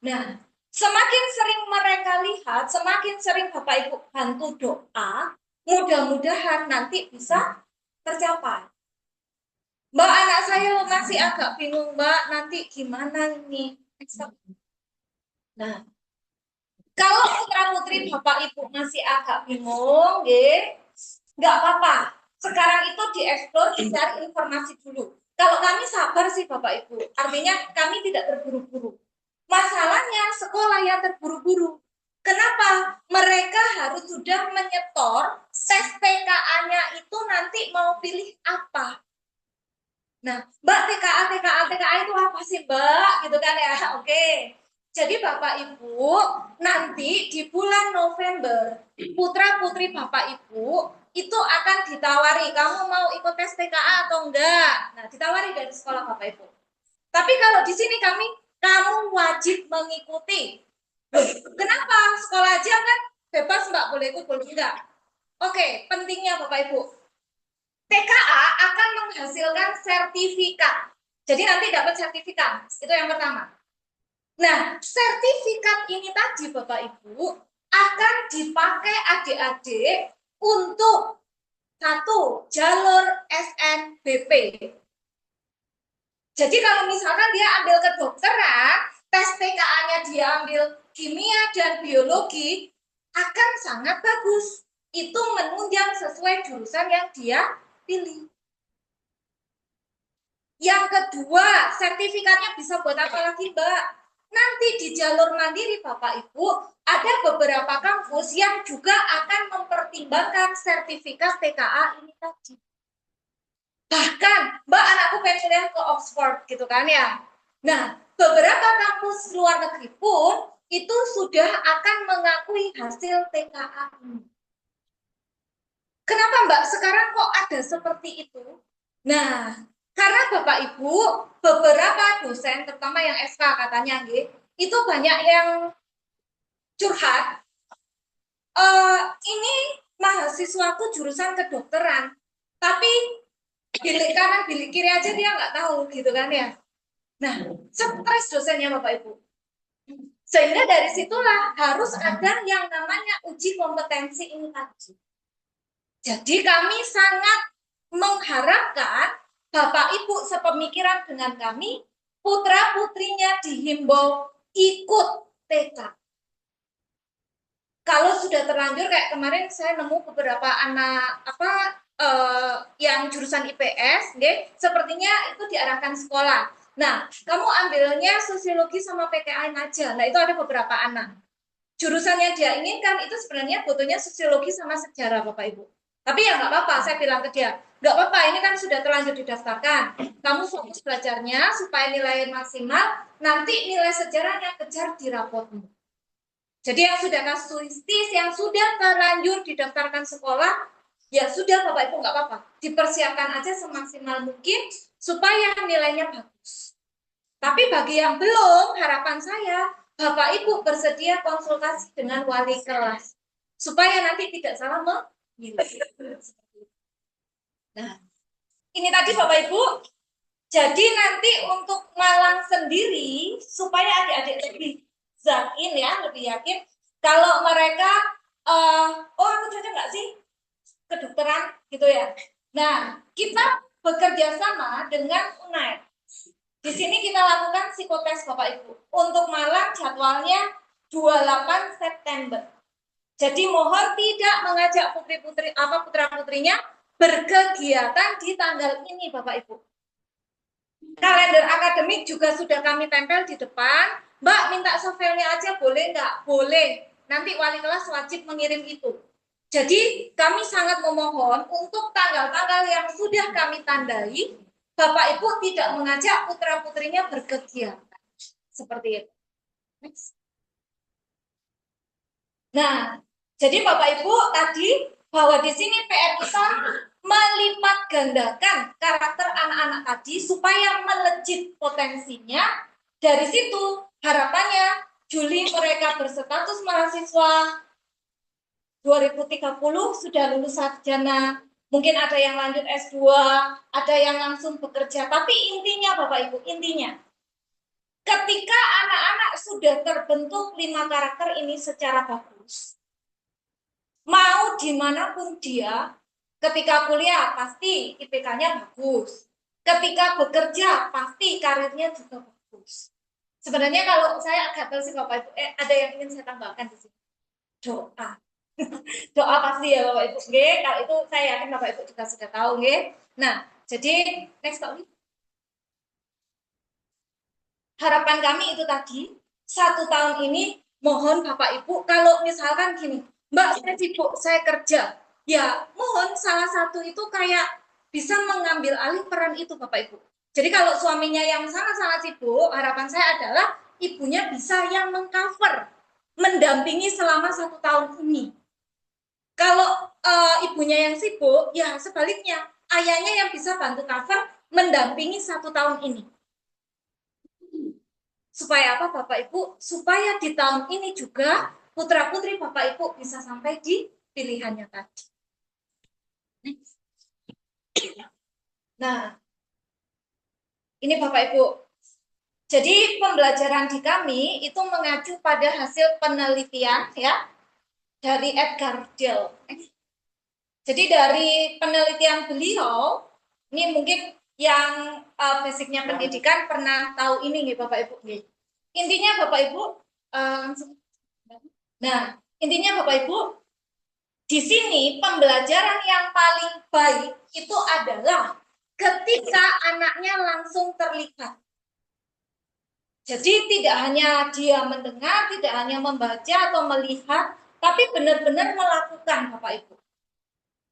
Nah, semakin sering mereka lihat, semakin sering Bapak Ibu bantu doa, mudah-mudahan nanti bisa tercapai. Mbak, anak saya masih agak bingung, Mbak, nanti gimana nih? Nah, kalau putra-putri Bapak Ibu masih agak bingung, nggak apa-apa. Sekarang itu dieksplor, dicari informasi dulu. Kalau kami sabar sih Bapak Ibu, artinya kami tidak terburu-buru. Masalahnya sekolah yang terburu-buru. Kenapa? Mereka harus sudah menyetor tes TKA-nya itu nanti mau pilih apa. Nah, Mbak, TKA itu apa sih Mbak? Gitu kan ya, oke. Jadi Bapak Ibu, nanti di bulan November, putra-putri Bapak Ibu itu akan ditawari, kamu mau ikut tes TKA atau enggak? Nah, ditawari dari sekolah Bapak Ibu. Tapi kalau di sini kamu wajib mengikuti. Kenapa? Sekolah aja kan bebas Mbak, boleh ikut, boleh enggak. Oke, pentingnya Bapak Ibu. TKA akan menghasilkan sertifikat. Jadi nanti dapat sertifikat, itu yang pertama. Nah, sertifikat ini tadi Bapak Ibu akan dipakai adik-adik untuk satu, jalur SNBP. Jadi kalau misalkan dia ambil kedokteran, tes TKA-nya dia ambil kimia dan biologi, akan sangat bagus. Itu menunjang sesuai jurusan yang dia pilih. Yang kedua, sertifikatnya bisa buat apa lagi, Mbak? Nanti di jalur mandiri Bapak Ibu, ada beberapa kampus yang juga akan mempertimbangkan sertifikat TKA ini tadi. Bahkan, Mbak, anakku pengen kuliah ke Oxford gitu kan ya. Nah, beberapa kampus luar negeri pun itu sudah akan mengakui hasil TKA ini. Kenapa Mbak sekarang kok ada seperti itu? Nah, karena Bapak Ibu, beberapa dosen, terutama yang SK katanya, itu banyak yang curhat. Ini mahasiswaku jurusan kedokteran, tapi bilik kanan, bilik kiri aja dia nggak tahu, gitu kan ya. Nah, stres dosennya Bapak Ibu. Sehingga dari situlah harus ada yang namanya uji kompetensi ini tadi. Jadi kami sangat mengharapkan Bapak Ibu sepemikiran dengan kami, putra-putrinya dihimbau ikut TK. Kalau sudah terlanjur kayak kemarin saya nemu beberapa anak yang jurusan IPS, sepertinya itu diarahkan sekolah. Nah, kamu ambilnya sosiologi sama PKN aja. Nah, itu ada beberapa anak. Jurusan yang dia inginkan itu sebenarnya butuhnya sosiologi sama sejarah, Bapak Ibu. Tapi ya nggak apa-apa, saya bilang ke dia, nggak apa-apa, ini kan sudah terlanjur didaftarkan. Kamu fokus belajarnya supaya nilai maksimal, nanti nilai sejarahnya kejar di rapotmu. Jadi yang sudah kasuistis, yang sudah terlanjur didaftarkan sekolah, ya sudah Bapak Ibu nggak apa-apa. Dipersiapkan aja semaksimal mungkin supaya nilainya bagus. Tapi bagi yang belum, harapan saya, Bapak Ibu bersedia konsultasi dengan wali kelas. supaya nanti tidak salah memilih. Nah, ini tadi Bapak Ibu. Jadi nanti untuk Malang sendiri supaya adik-adik lebih yakin ya, lebih yakin kalau mereka oh aku cocok nggak sih kedokteran gitu ya. Nah, kita bekerja sama dengan UNAID. Di sini kita lakukan psikotes Bapak Ibu. Untuk Malang jadwalnya 28 September. Jadi mohon tidak mengajak putri-putri putra-putrinya berkegiatan di tanggal ini Bapak Ibu. Kalender akademik juga sudah kami tempel di depan. Mbak, minta sovelnya aja boleh nggak? Boleh. Nanti wali kelas wajib mengirim itu. Jadi kami sangat memohon untuk tanggal-tanggal yang sudah kami tandai, Bapak Ibu tidak mengajak putra-putrinya berkegiatan. Seperti itu. Next. Nah, jadi Bapak Ibu tadi bahwa di sini PR kita melipat gandakan karakter anak-anak tadi supaya melejit potensinya. Dari situ harapannya Juli mereka berstatus mahasiswa, 2030 sudah lulus sarjana, mungkin ada yang lanjut S2, ada yang langsung bekerja. Tapi intinya Bapak Ibu, intinya ketika anak-anak sudah terbentuk 5 karakter ini secara bagus, mau dimanapun dia, ketika kuliah pasti IPK-nya bagus. Ketika bekerja pasti karirnya juga bagus. Sebenarnya kalau saya agak tahu sih Bapak Ibu, ada yang ingin saya tambahkan di sini. Doa. Doa pasti ya Bapak Ibu. Nggih, kalau itu saya yakin Bapak Ibu juga sudah tahu nggih. Nah, jadi next topic. Harapan kami itu tadi, 1 tahun ini mohon Bapak Ibu kalau misalkan gini, Mbak saya sibuk, saya kerja, ya mohon salah satu itu kayak bisa mengambil alih peran itu Bapak Ibu. Jadi kalau suaminya yang sangat-sangat sibuk, harapan saya adalah ibunya bisa yang mengcover, mendampingi selama 1 tahun ini. Kalau ibunya yang sibuk, ya sebaliknya ayahnya yang bisa bantu cover, mendampingi 1 tahun ini. Supaya apa Bapak Ibu? Supaya di tahun ini juga putra-putri Bapak Ibu bisa sampai di pilihannya tadi. Nah, ini Bapak Ibu. Jadi pembelajaran di kami itu mengacu pada hasil penelitian ya dari Edgar Dale. Jadi dari penelitian beliau, ini mungkin yang basicnya pendidikan pernah tahu ini nih Bapak Ibu. Intinya Bapak Ibu langsung. Nah, intinya Bapak Ibu, di sini pembelajaran yang paling baik itu adalah ketika anaknya langsung terlibat. Jadi tidak hanya dia mendengar, tidak hanya membaca atau melihat, tapi benar-benar melakukan Bapak Ibu.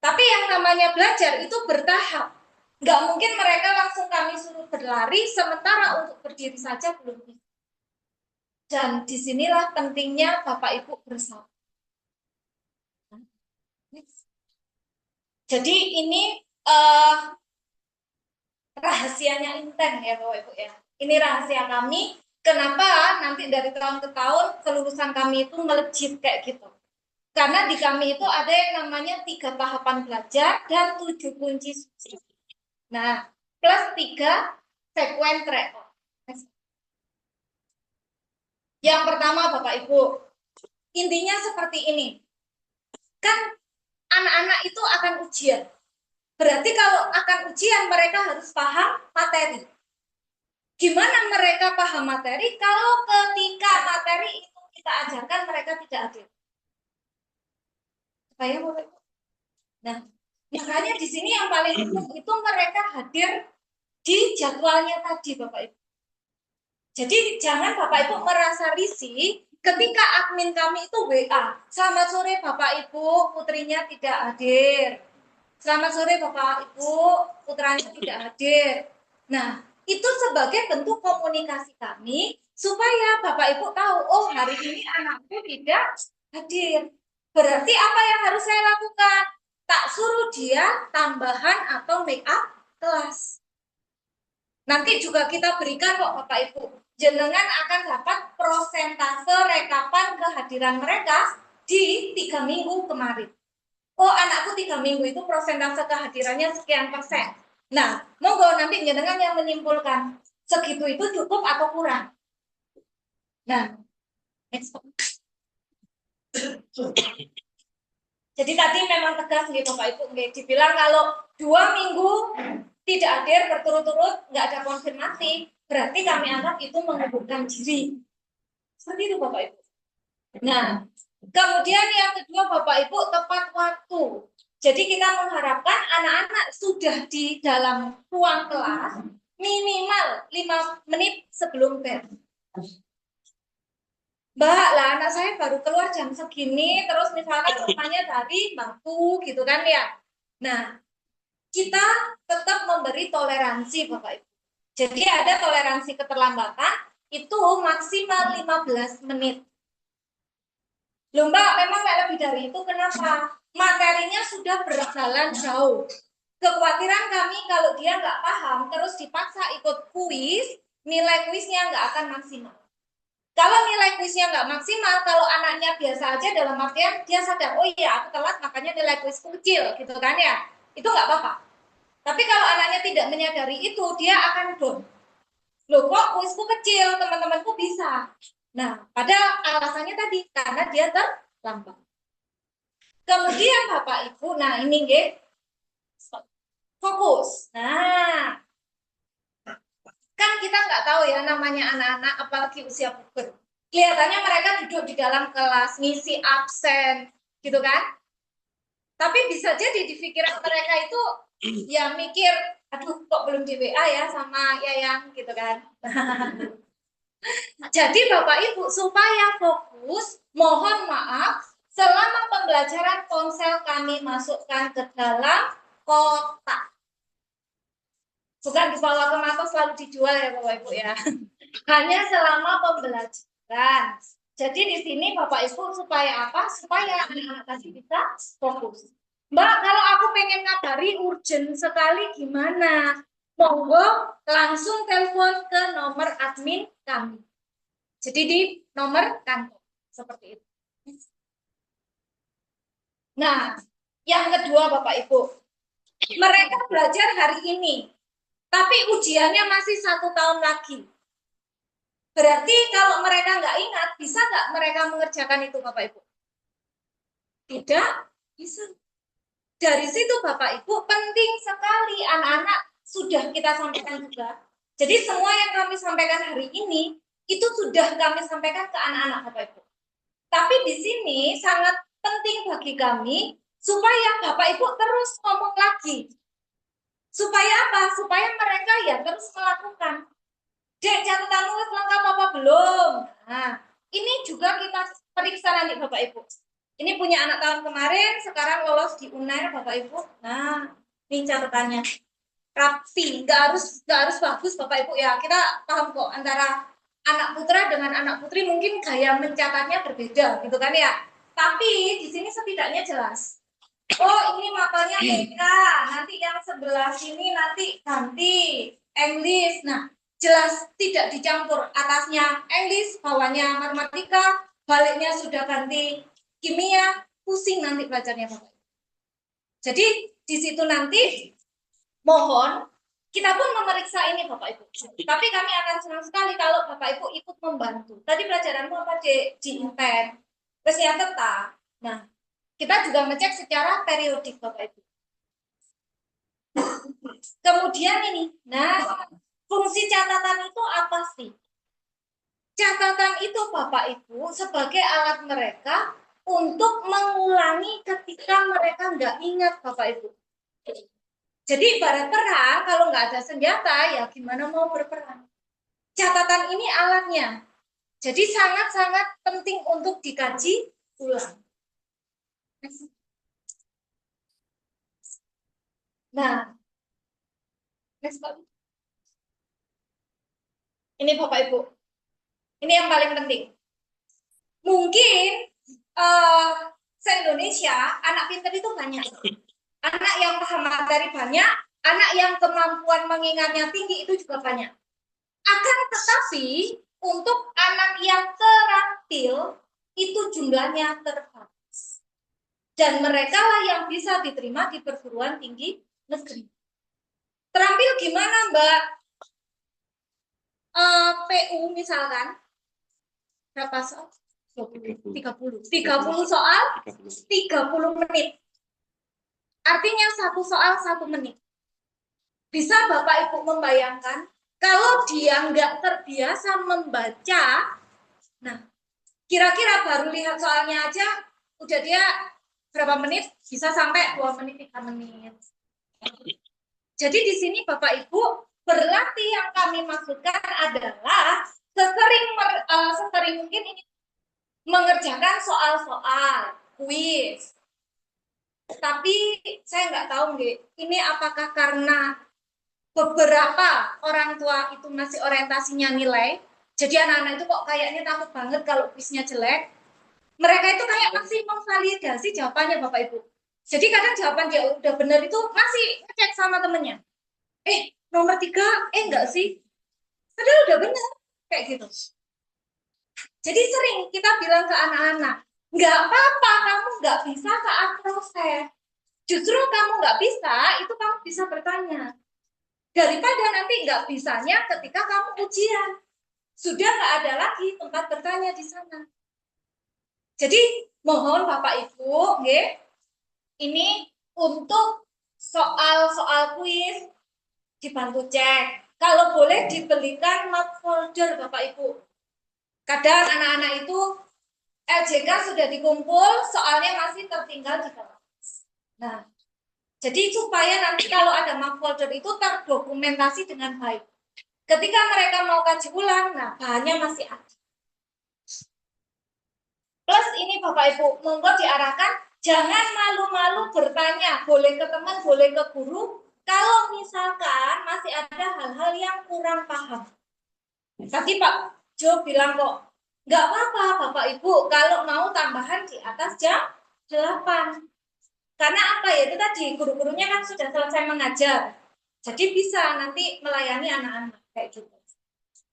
Tapi yang namanya belajar itu bertahap. Nggak mungkin mereka langsung kami suruh berlari, sementara untuk berdiri saja belum bisa. Dan disinilah pentingnya Bapak Ibu bersama. Jadi ini rahasianya Inten ya Bapak Ibu ya. Ini rahasia kami. Kenapa nanti dari tahun ke tahun kelulusan kami itu melejit kayak gitu. Karena di kami itu ada yang namanya 3 tahapan belajar dan 7 kunci sukses. Nah, plus 3 sekuen track. Yang pertama Bapak Ibu, intinya seperti ini. Kan anak-anak itu akan ujian. Berarti kalau akan ujian mereka harus paham materi. Gimana mereka paham materi kalau ketika materi itu kita ajarkan mereka tidak hadir? Supaya nah, makanya di sini yang paling penting itu mereka hadir di jadwalnya tadi Bapak Ibu. Jadi jangan Bapak Ibu merasa risih ketika admin kami itu WA. Selamat sore Bapak Ibu, putrinya tidak hadir. Selamat sore Bapak Ibu, putranya tidak hadir. Nah, itu sebagai bentuk komunikasi kami supaya Bapak Ibu tahu, oh hari ini anakku tidak hadir. Berarti apa yang harus saya lakukan? Tak suruh dia tambahan atau make up kelas. Nanti juga kita berikan kok Bapak Ibu. Jenengan akan dapat prosentase rekapan kehadiran mereka di 3 minggu kemarin. Oh, anakku 3 minggu itu persentase kehadirannya sekian persen. Nah, monggo nanti jenengan yang menyimpulkan segitu itu cukup atau kurang. Nah, next. Jadi tadi memang tegas nih Bapak Ibu, dibilang kalau 2 minggu tidak hadir berturut-turut, nggak ada konfirmasi, berarti kami anggap itu mengundurkan diri. Seperti itu Bapak Ibu. Nah, kemudian yang kedua Bapak Ibu, tepat waktu. Jadi kita mengharapkan anak-anak sudah di dalam ruang kelas minimal 5 menit sebelum bel. Mbak lah, anak saya baru keluar jam segini, terus misalnya rumahnya dari bangku gitu kan ya. Nah, kita tetap memberi toleransi Bapak Ibu. Jadi ada toleransi keterlambatan itu maksimal 15 menit. Loh Mbak, memang nggak lebih dari itu, kenapa? Materinya sudah berjalan jauh. Kekhawatiran kami kalau dia nggak paham, terus dipaksa ikut kuis, nilai kuisnya nggak akan maksimal. Kalau nilai kuisnya nggak maksimal, kalau anaknya biasa aja dalam artian dia sadar, oh iya aku telat makanya nilai kuisku kecil, gitu kan ya, itu nggak apa-apa. Tapi kalau anaknya tidak menyadari itu, dia akan down. Loh kok kuisku kecil, teman-temanku bisa. Nah, pada alasannya tadi, karena dia terlambat. Kemudian Bapak Ibu, nah ini nggih, fokus. Nah, kan kita nggak tahu ya namanya anak-anak, apalagi usia puber. Kelihatannya mereka duduk di dalam kelas, ngisi absen, gitu kan? Tapi bisa jadi di pikiran mereka itu ya mikir, aduh kok belum di WA ya sama Yayang, gitu kan? Jadi Bapak Ibu, supaya fokus, mohon maaf, selama pembelajaran ponsel kami masukkan ke dalam kotak. Bukan dibawa ke matos lalu dijual ya Bapak Ibu ya. Hanya selama pembelajaran. Jadi di sini Bapak Ibu supaya apa? Supaya anak-anak tadi bisa fokus. Mbak, kalau aku pengen ngabari urgent sekali gimana? Monggo langsung telepon ke nomor admin kami. Jadi di nomor kantor seperti itu. Nah, yang kedua Bapak Ibu, mereka belajar hari ini, tapi ujiannya masih 1 tahun lagi. Berarti kalau mereka nggak ingat, bisa nggak mereka mengerjakan itu Bapak Ibu? Tidak bisa. Dari situ Bapak Ibu, penting sekali anak-anak sudah kita sampaikan juga. Jadi semua yang kami sampaikan hari ini, itu sudah kami sampaikan ke anak-anak Bapak Ibu. Tapi di sini sangat penting bagi kami, supaya Bapak Ibu terus ngomong lagi. Supaya apa? Supaya mereka ya terus melakukan. Dek, catatanmu lengkap apa belum? Nah, ini juga kita periksa nanti Bapak Ibu. Ini punya anak tahun kemarin, sekarang lolos di UNER Bapak Ibu. Nah, ini catatannya rapi, nggak harus bagus Bapak Ibu ya. Kita paham kok antara anak putra dengan anak putri mungkin gaya mencatatnya berbeda, gitu kan ya. Tapi di sini setidaknya jelas. Oh, ini mapelnya TK, nanti yang sebelah sini nanti ganti English. Nah, jelas tidak dicampur, atasnya English, bawahnya matematika, baliknya sudah ganti kimia, pusing nanti belajarnya Bapak. Jadi di situ nanti mohon kita pun memeriksa ini Bapak Ibu. Tapi kami akan senang sekali kalau Bapak Ibu ikut membantu. Tadi pelajaranmu apa di Inten, Peta. Nah, kita juga ngecek secara periodik Bapak Ibu. Kemudian ini, nah fungsi catatan itu apa sih? Catatan itu Bapak Ibu sebagai alat mereka untuk mengulangi ketika mereka nggak ingat Bapak Ibu. Jadi ibarat perang, kalau nggak ada senjata ya gimana mau berperang? Catatan ini alatnya. Jadi sangat-sangat penting untuk dikaji ulang. Nah, ini Bapak Ibu, ini yang paling penting. Mungkin se-Indonesia anak pintar itu banyak, anak yang paham materi banyak, anak yang kemampuan mengingatnya tinggi itu juga banyak. Akan tetapi untuk anak yang terampil itu jumlahnya terbatas. Dan mereka lah yang bisa diterima di perguruan tinggi negeri. Terampil gimana, Mbak? PU misalkan, berapa soal? 30 soal, 30 menit. Artinya satu soal 1 menit. Bisa Bapak Ibu membayangkan, kalau dia nggak terbiasa membaca, nah kira-kira baru lihat soalnya aja, udah dia berapa menit, bisa sampai 2 menit, 3 menit. Jadi di sini Bapak Ibu, berlatih yang kami maksudkan adalah sesering mungkin ini mengerjakan soal-soal kuis. Tapi saya nggak tahu nggih, ini apakah karena beberapa orang tua itu masih orientasinya nilai, jadi anak-anak itu kok kayaknya takut banget kalau kuisnya jelek. Mereka itu kayak masih memvalidasi jawabannya Bapak Ibu. Jadi kadang jawaban dia udah benar itu masih ngecek sama temennya. Nomor 3, enggak sih? Padahal udah benar, kayak gitu. Jadi sering kita bilang ke anak-anak, nggak apa-apa kamu nggak bisa saat proses. Justru kamu nggak bisa, itu kamu bisa bertanya. Daripada nanti nggak bisanya ketika kamu ujian. Sudah nggak ada lagi tempat bertanya di sana. Jadi mohon Bapak Ibu, ini untuk soal-soal kuis dibantu cek. Kalau boleh dibelikan map folder Bapak Ibu. Kadang anak-anak itu LJK sudah dikumpul, soalnya masih tertinggal di kelas. Nah, jadi supaya nanti kalau ada map folder itu terdokumentasi dengan baik. Ketika mereka mau kaji ulang, nah bahannya masih ada. Plus ini Bapak Ibu, monggo diarahkan, jangan malu-malu bertanya, boleh ke teman, boleh ke guru, kalau misalkan masih ada hal-hal yang kurang paham. Tadi Pak Jo bilang kok, nggak apa-apa Bapak Ibu, kalau mau tambahan di atas jam 8. Karena apa ya, itu tadi guru-gurunya kan sudah selesai mengajar. Jadi bisa nanti melayani anak-anak kayak gitu.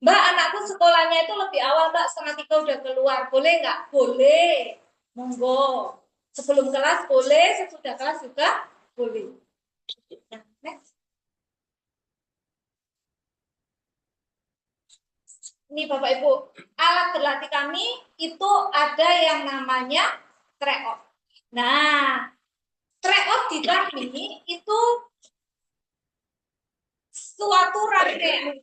Mbak, anakku sekolahnya itu lebih awal, Mbak, 2:30 udah keluar. Boleh nggak? Boleh. Monggo. Sebelum kelas boleh, sesudah kelas juga boleh. Nah, next. Ini Bapak Ibu, alat berlatih kami itu ada yang namanya tryout. Nah, tryout di kami itu suatu rangkaian.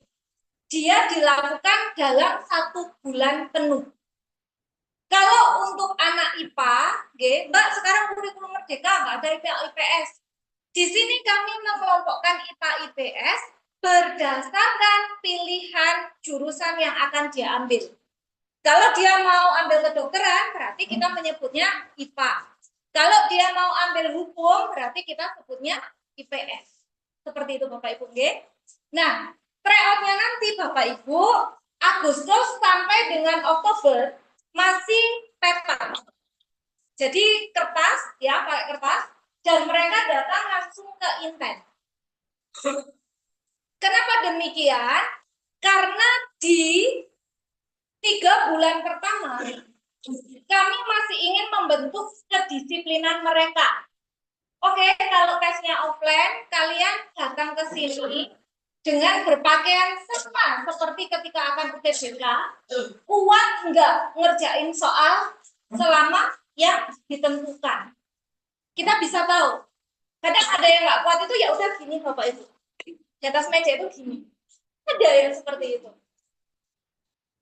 Dia dilakukan dalam 1 bulan penuh. Kalau untuk anak IPA, Mbak, sekarang kurikulum merdeka nggak ada IPA IPS. Di sini kami mengelompokkan IPA IPS berdasarkan pilihan jurusan yang akan dia ambil. Kalau dia mau ambil kedokteran, berarti kita menyebutnya IPA. Kalau dia mau ambil hukum, berarti kita sebutnya IPS. Seperti itu Bapak Ibu. Nah, tryout-nya nanti Bapak Ibu, Agustus sampai dengan Oktober masih paper. Jadi kertas, ya pakai kertas, dan mereka datang langsung ke Inten. Kenapa demikian? Karena di 3 bulan pertama, kami masih ingin membentuk kedisiplinan mereka. Oke, kalau tesnya offline, kalian datang ke sini dengan berpakaian sama seperti ketika akan UTBK, kuat nggak ngerjain soal selama yang ditentukan. Kita bisa tahu. Kadang ada yang nggak kuat itu ya udah gini Bapak Ibu. Di atas meja itu gini. Ada yang seperti itu.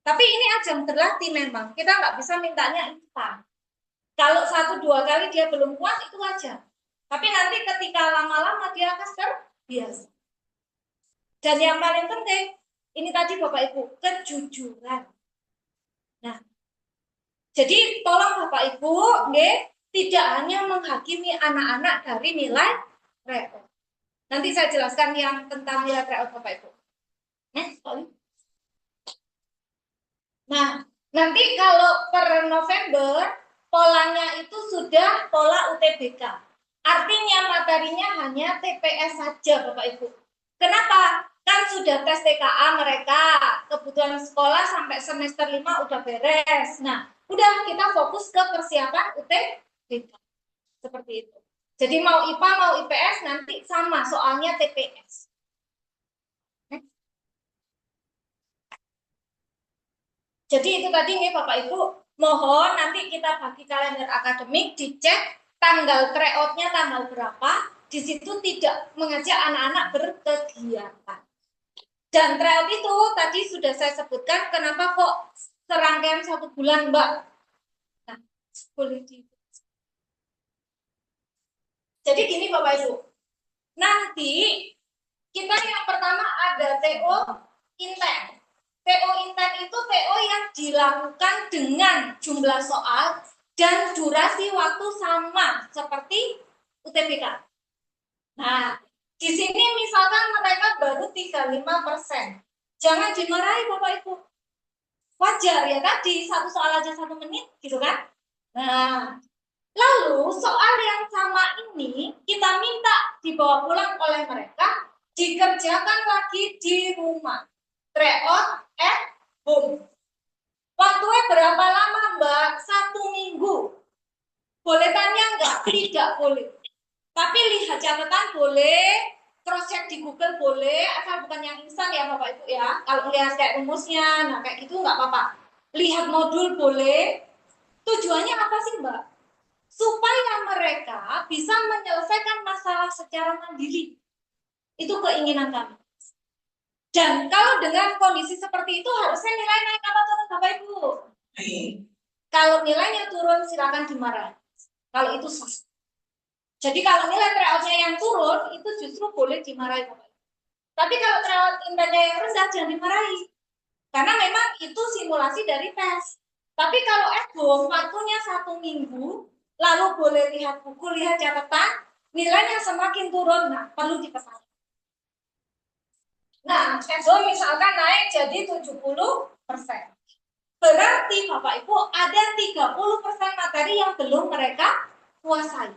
Tapi ini ajang berlatih memang. Kita nggak bisa mintanya instan. Kalau 1-2 kali dia belum kuat itu wajar. Tapi nanti ketika lama-lama dia akan terbiasa. Dan yang paling penting, ini tadi Bapak Ibu, kejujuran. Nah, jadi tolong Bapak Ibu, tidak hanya menghakimi anak-anak dari nilai tryout. Nanti saya jelaskan yang tentang nilai tryout Bapak Ibu. Nah, nanti kalau per November, polanya itu sudah pola UTBK. Artinya materinya hanya TPS saja Bapak Ibu. Kenapa? Kan sudah tes TKA mereka, kebutuhan sekolah sampai semester 5 udah beres. Nah, udah kita fokus ke persiapan UTBK. Seperti itu. Jadi mau IPA mau IPS nanti sama soalnya TPS. Jadi itu tadi nih Bapak Ibu, mohon nanti kita bagi kalender akademik, dicek tanggal tryout-nya tanggal berapa, di situ tidak mengajak anak-anak berkegiatan. Dan tryout itu tadi sudah saya sebutkan, kenapa kok serangkaian 1 bulan Mbak? Nah, boleh di. Jadi gini Bapak Ibu, nanti kita yang pertama ada TO intent. TO intent itu TO yang dilakukan dengan jumlah soal dan durasi waktu sama seperti UTBK. Nah, di sini misalkan mereka baru 35%. Jangan dimarahi Bapak Ibu. Wajar ya tadi, satu soal aja 1 menit gitu kan. Nah, lalu soal yang sama ini kita minta dibawa pulang oleh mereka, dikerjakan lagi di rumah. Tryout at home. Waktunya berapa lama Mbak? 1 minggu. Boleh tanya enggak? Tidak boleh. Tapi lihat catatan boleh, cross check di Google boleh, asal bukan yang instan ya Bapak Ibu ya. Kalau lihat kayak rumusnya, nah kayak gitu enggak apa-apa. Lihat modul boleh. Tujuannya apa sih Mbak? Supaya mereka bisa menyelesaikan masalah secara mandiri. Itu keinginan kami. Dan kalau dengan kondisi seperti itu harusnya nilai naik apa turun Bapak Ibu? Kalau nilainya turun silakan dimarahi. Kalau itu susah. Jadi kalau nilai tryout-nya yang turun itu justru boleh dimarahi Bapak Ibu. Tapi kalau tryout intentnya yang rendah jangan dimarahi. Karena memang itu simulasi dari tes. Tapi kalau at home waktunya 1 minggu, lalu boleh lihat buku, lihat catatan, nilainya semakin turun, nah perlu diperhatikan. Nah, SO misalkan naik jadi 70%. Berarti Bapak Ibu ada 30% materi yang belum mereka kuasai.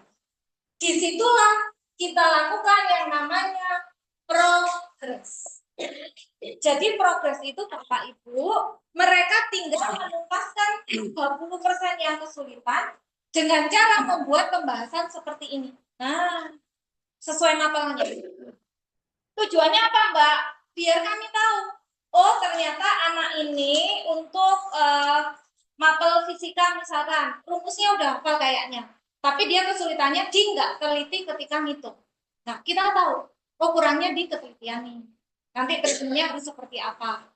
Disitulah kita lakukan yang namanya progres. Jadi progres itu Bapak Ibu, mereka tinggal menuntaskan 30% yang kesulitan dengan cara membuat pembahasan seperti ini. Nah, sesuai mapelnya. Tujuannya apa Mbak? Biar kami tahu, oh ternyata anak ini untuk mapel fisika misalkan, rumusnya udah hafal kayaknya, tapi dia kesulitannya di nggak teliti ketika ngitung. Nah kita tahu, oh kurangnya di ketelitian nih, nanti terjemahnya harus seperti apa.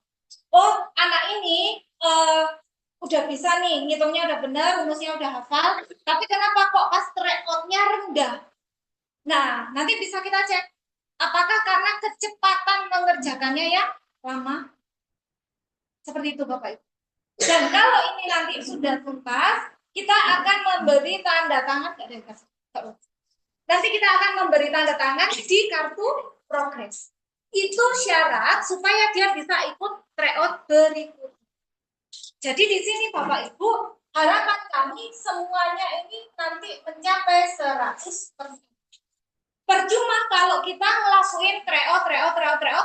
Oh anak ini udah bisa nih, ngitungnya udah benar, rumusnya udah hafal, tapi kenapa kok pas tryout-nya rendah? Nah nanti bisa kita cek, apakah karena kecepatan mengerjakannya yang lama? Seperti itu Bapak Ibu. Dan kalau ini nanti sudah tuntas, kita akan memberi tanda tangan, nanti kita akan memberi tanda tangan di kartu progres. Itu syarat supaya dia bisa ikut tryout berikutnya. Jadi di sini Bapak Ibu, harapan kami semuanya ini nanti mencapai 100%. Percuma kalau kita ngelakuin tryout,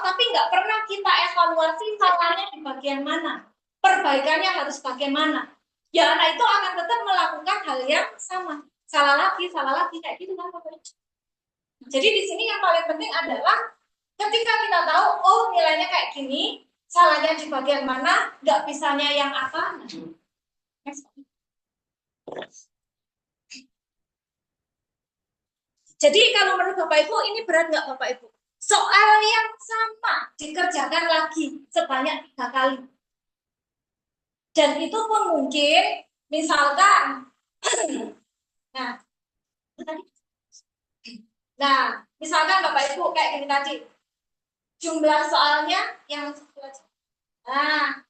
tapi nggak pernah kita evaluasi salahnya di bagian mana, perbaikannya harus bagaimana. Ya anak itu akan tetap melakukan hal yang sama, salah lagi kayak gitu kan Bapak Ibu. Jadi di sini yang paling penting adalah ketika kita tahu, oh nilainya kayak gini, salahnya di bagian mana, nggak bisanya yang apa. Jadi kalau menurut Bapak Ibu ini berat nggak Bapak Ibu? Soal yang sama dikerjakan lagi sebanyak 3 kali. Dan itu pun mungkin misalkan nah misalkan Bapak Ibu kayak gini tadi, jumlah soalnya yang satu aja. Nah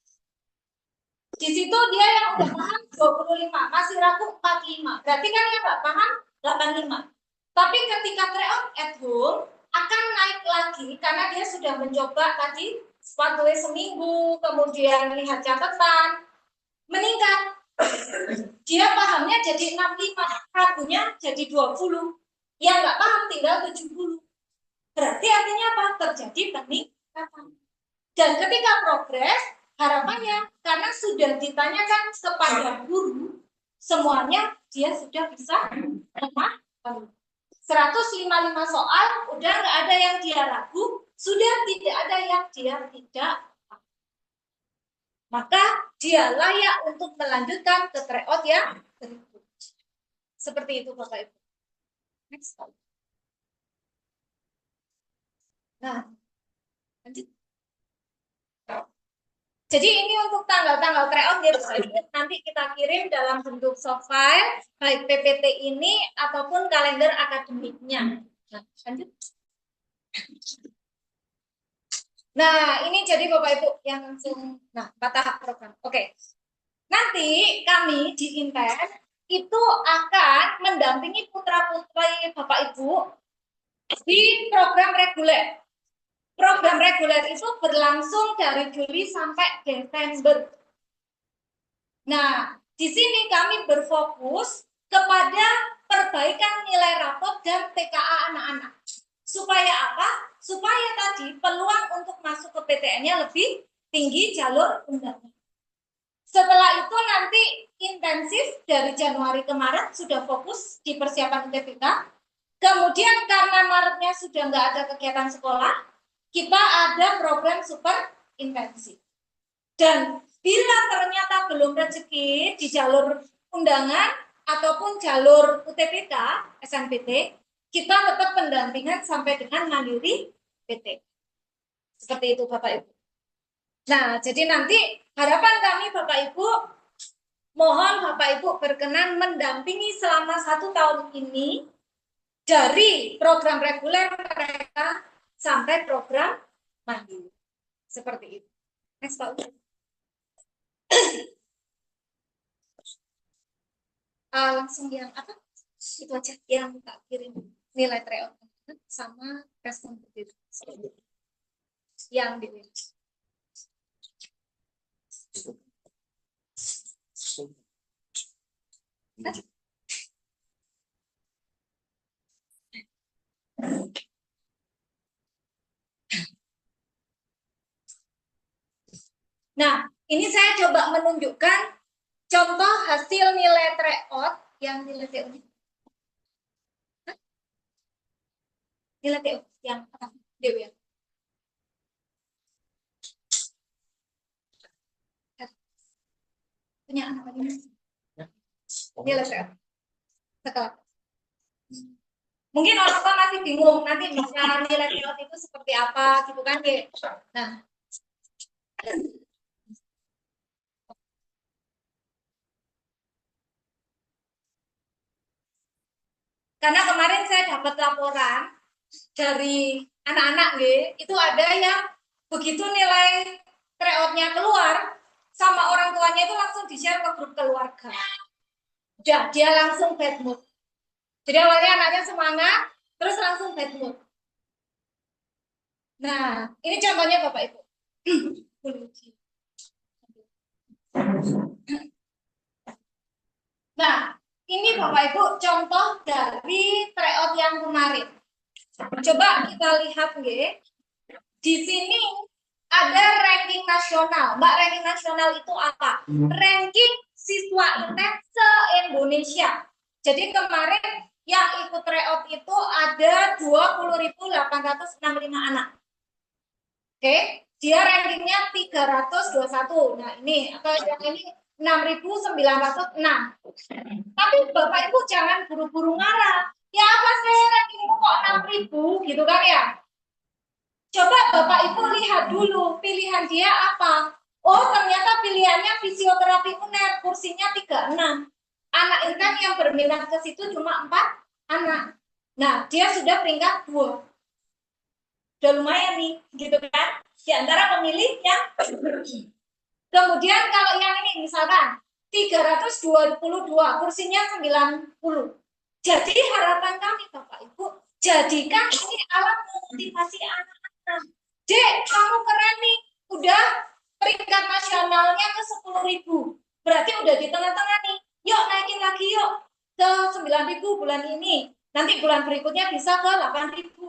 di situ dia yang udah paham 25, masih ragu 45, berarti kan yang nggak paham 85. Tapi ketika tryout at home akan naik lagi karena dia sudah mencoba tadi waktunya seminggu, kemudian lihat catatan, meningkat. Dia pahamnya jadi 65, ragunya jadi 20. Yang nggak paham tinggal 70. Berarti artinya apa? Terjadi peningkatan. Dan ketika progres, harapannya karena sudah ditanyakan kepada guru, semuanya dia sudah bisa memahami. 155 soal, udah nggak ada yang dia ragu, sudah tidak ada yang dia tidak. Maka dia layak untuk melanjutkan ke tryout yang berikut. Seperti itu Bapak Ibu. Next. Nah, lanjut. Jadi ini untuk tanggal-tanggal tryout ya Bapak Ibu. Nanti kita kirim dalam bentuk soft file, baik PPT ini ataupun kalender akademiknya. Nah, lanjut. Nah, ini jadi Bapak Ibu yang langsung, nah, 4 tahap program. Oke. Nanti kami di Inten itu akan mendampingi putra-putri Bapak Ibu di program reguler. Program reguler itu berlangsung dari Juli sampai Desember. Nah, di sini kami berfokus kepada perbaikan nilai rapot dan TKA anak-anak. Supaya apa? Supaya tadi peluang untuk masuk ke PTN-nya lebih tinggi jalur undangan. Setelah itu nanti intensif dari Januari ke Maret sudah fokus di persiapan UTBK. Kemudian karena Maretnya sudah nggak ada kegiatan sekolah, kita ada program super intensif. Dan bila ternyata belum rezeki di jalur undangan ataupun jalur UTBK, SNPT, kita tetap pendampingan sampai dengan mandiri PT. Seperti itu Bapak Ibu. Nah, jadi nanti harapan kami Bapak Ibu, mohon Bapak Ibu berkenan mendampingi selama 1 tahun ini dari program reguler mereka sampai program mandiri. Seperti itu. Next Pak. Langsung yang apa? Itu aja yang tak kirim nilai tryout sama respon berdiri yang dilihat. Nah, ini saya coba menunjukkan contoh hasil nilai tryout yang nilai TU ini. Nilai TU yang apa? Dewi ya. Punya anak lagi? Nilai tryout. Setelah. Mungkin orang tua masih bingung nanti bisa nilai tryout itu seperti apa gitu kan ya. Nah, karena kemarin saya dapat laporan dari anak-anak itu ada yang begitu nilai tryoutnya keluar sama orang tuanya itu langsung di-share ke grup keluarga. Udah, dia langsung bad mood. Jadi awalnya anaknya semangat, terus langsung bad mood. Nah, ini contohnya Bapak Ibu. Nah, ini Bapak Ibu contoh dari tryout yang kemarin. Coba kita lihat di sini ada ranking nasional. Mbak, ranking nasional itu apa? Ranking siswa Inten se-Indonesia. Jadi kemarin yang ikut tryout itu ada 20.865 anak. Oke, dia rankingnya 321. Nah, ini atau yang ini 6.906. Tapi Bapak Ibu jangan buru-buru ngarah. Ya apa sih rankingmu kok 6.000 gitu kan ya? Coba Bapak Ibu lihat dulu pilihan dia apa. Oh, ternyata pilihannya fisioterapi UNER, kursinya 36. Anak Intan yang berminat ke situ cuma 4 anak. Nah, dia sudah peringkat 2. Udah lumayan nih, gitu kan? Di antara pemilih yang kemudian kalau yang ini misalkan 322, kursinya 90. Jadi harapan kami Bapak Ibu, jadikan ini alat memotivasi anak-anak. Dek, kamu keren nih, udah peringkat nasionalnya ke 10.000. Berarti udah di tengah-tengah nih. Yuk naikin lagi yuk ke 9.000 bulan ini. Nanti bulan berikutnya bisa ke 8.000.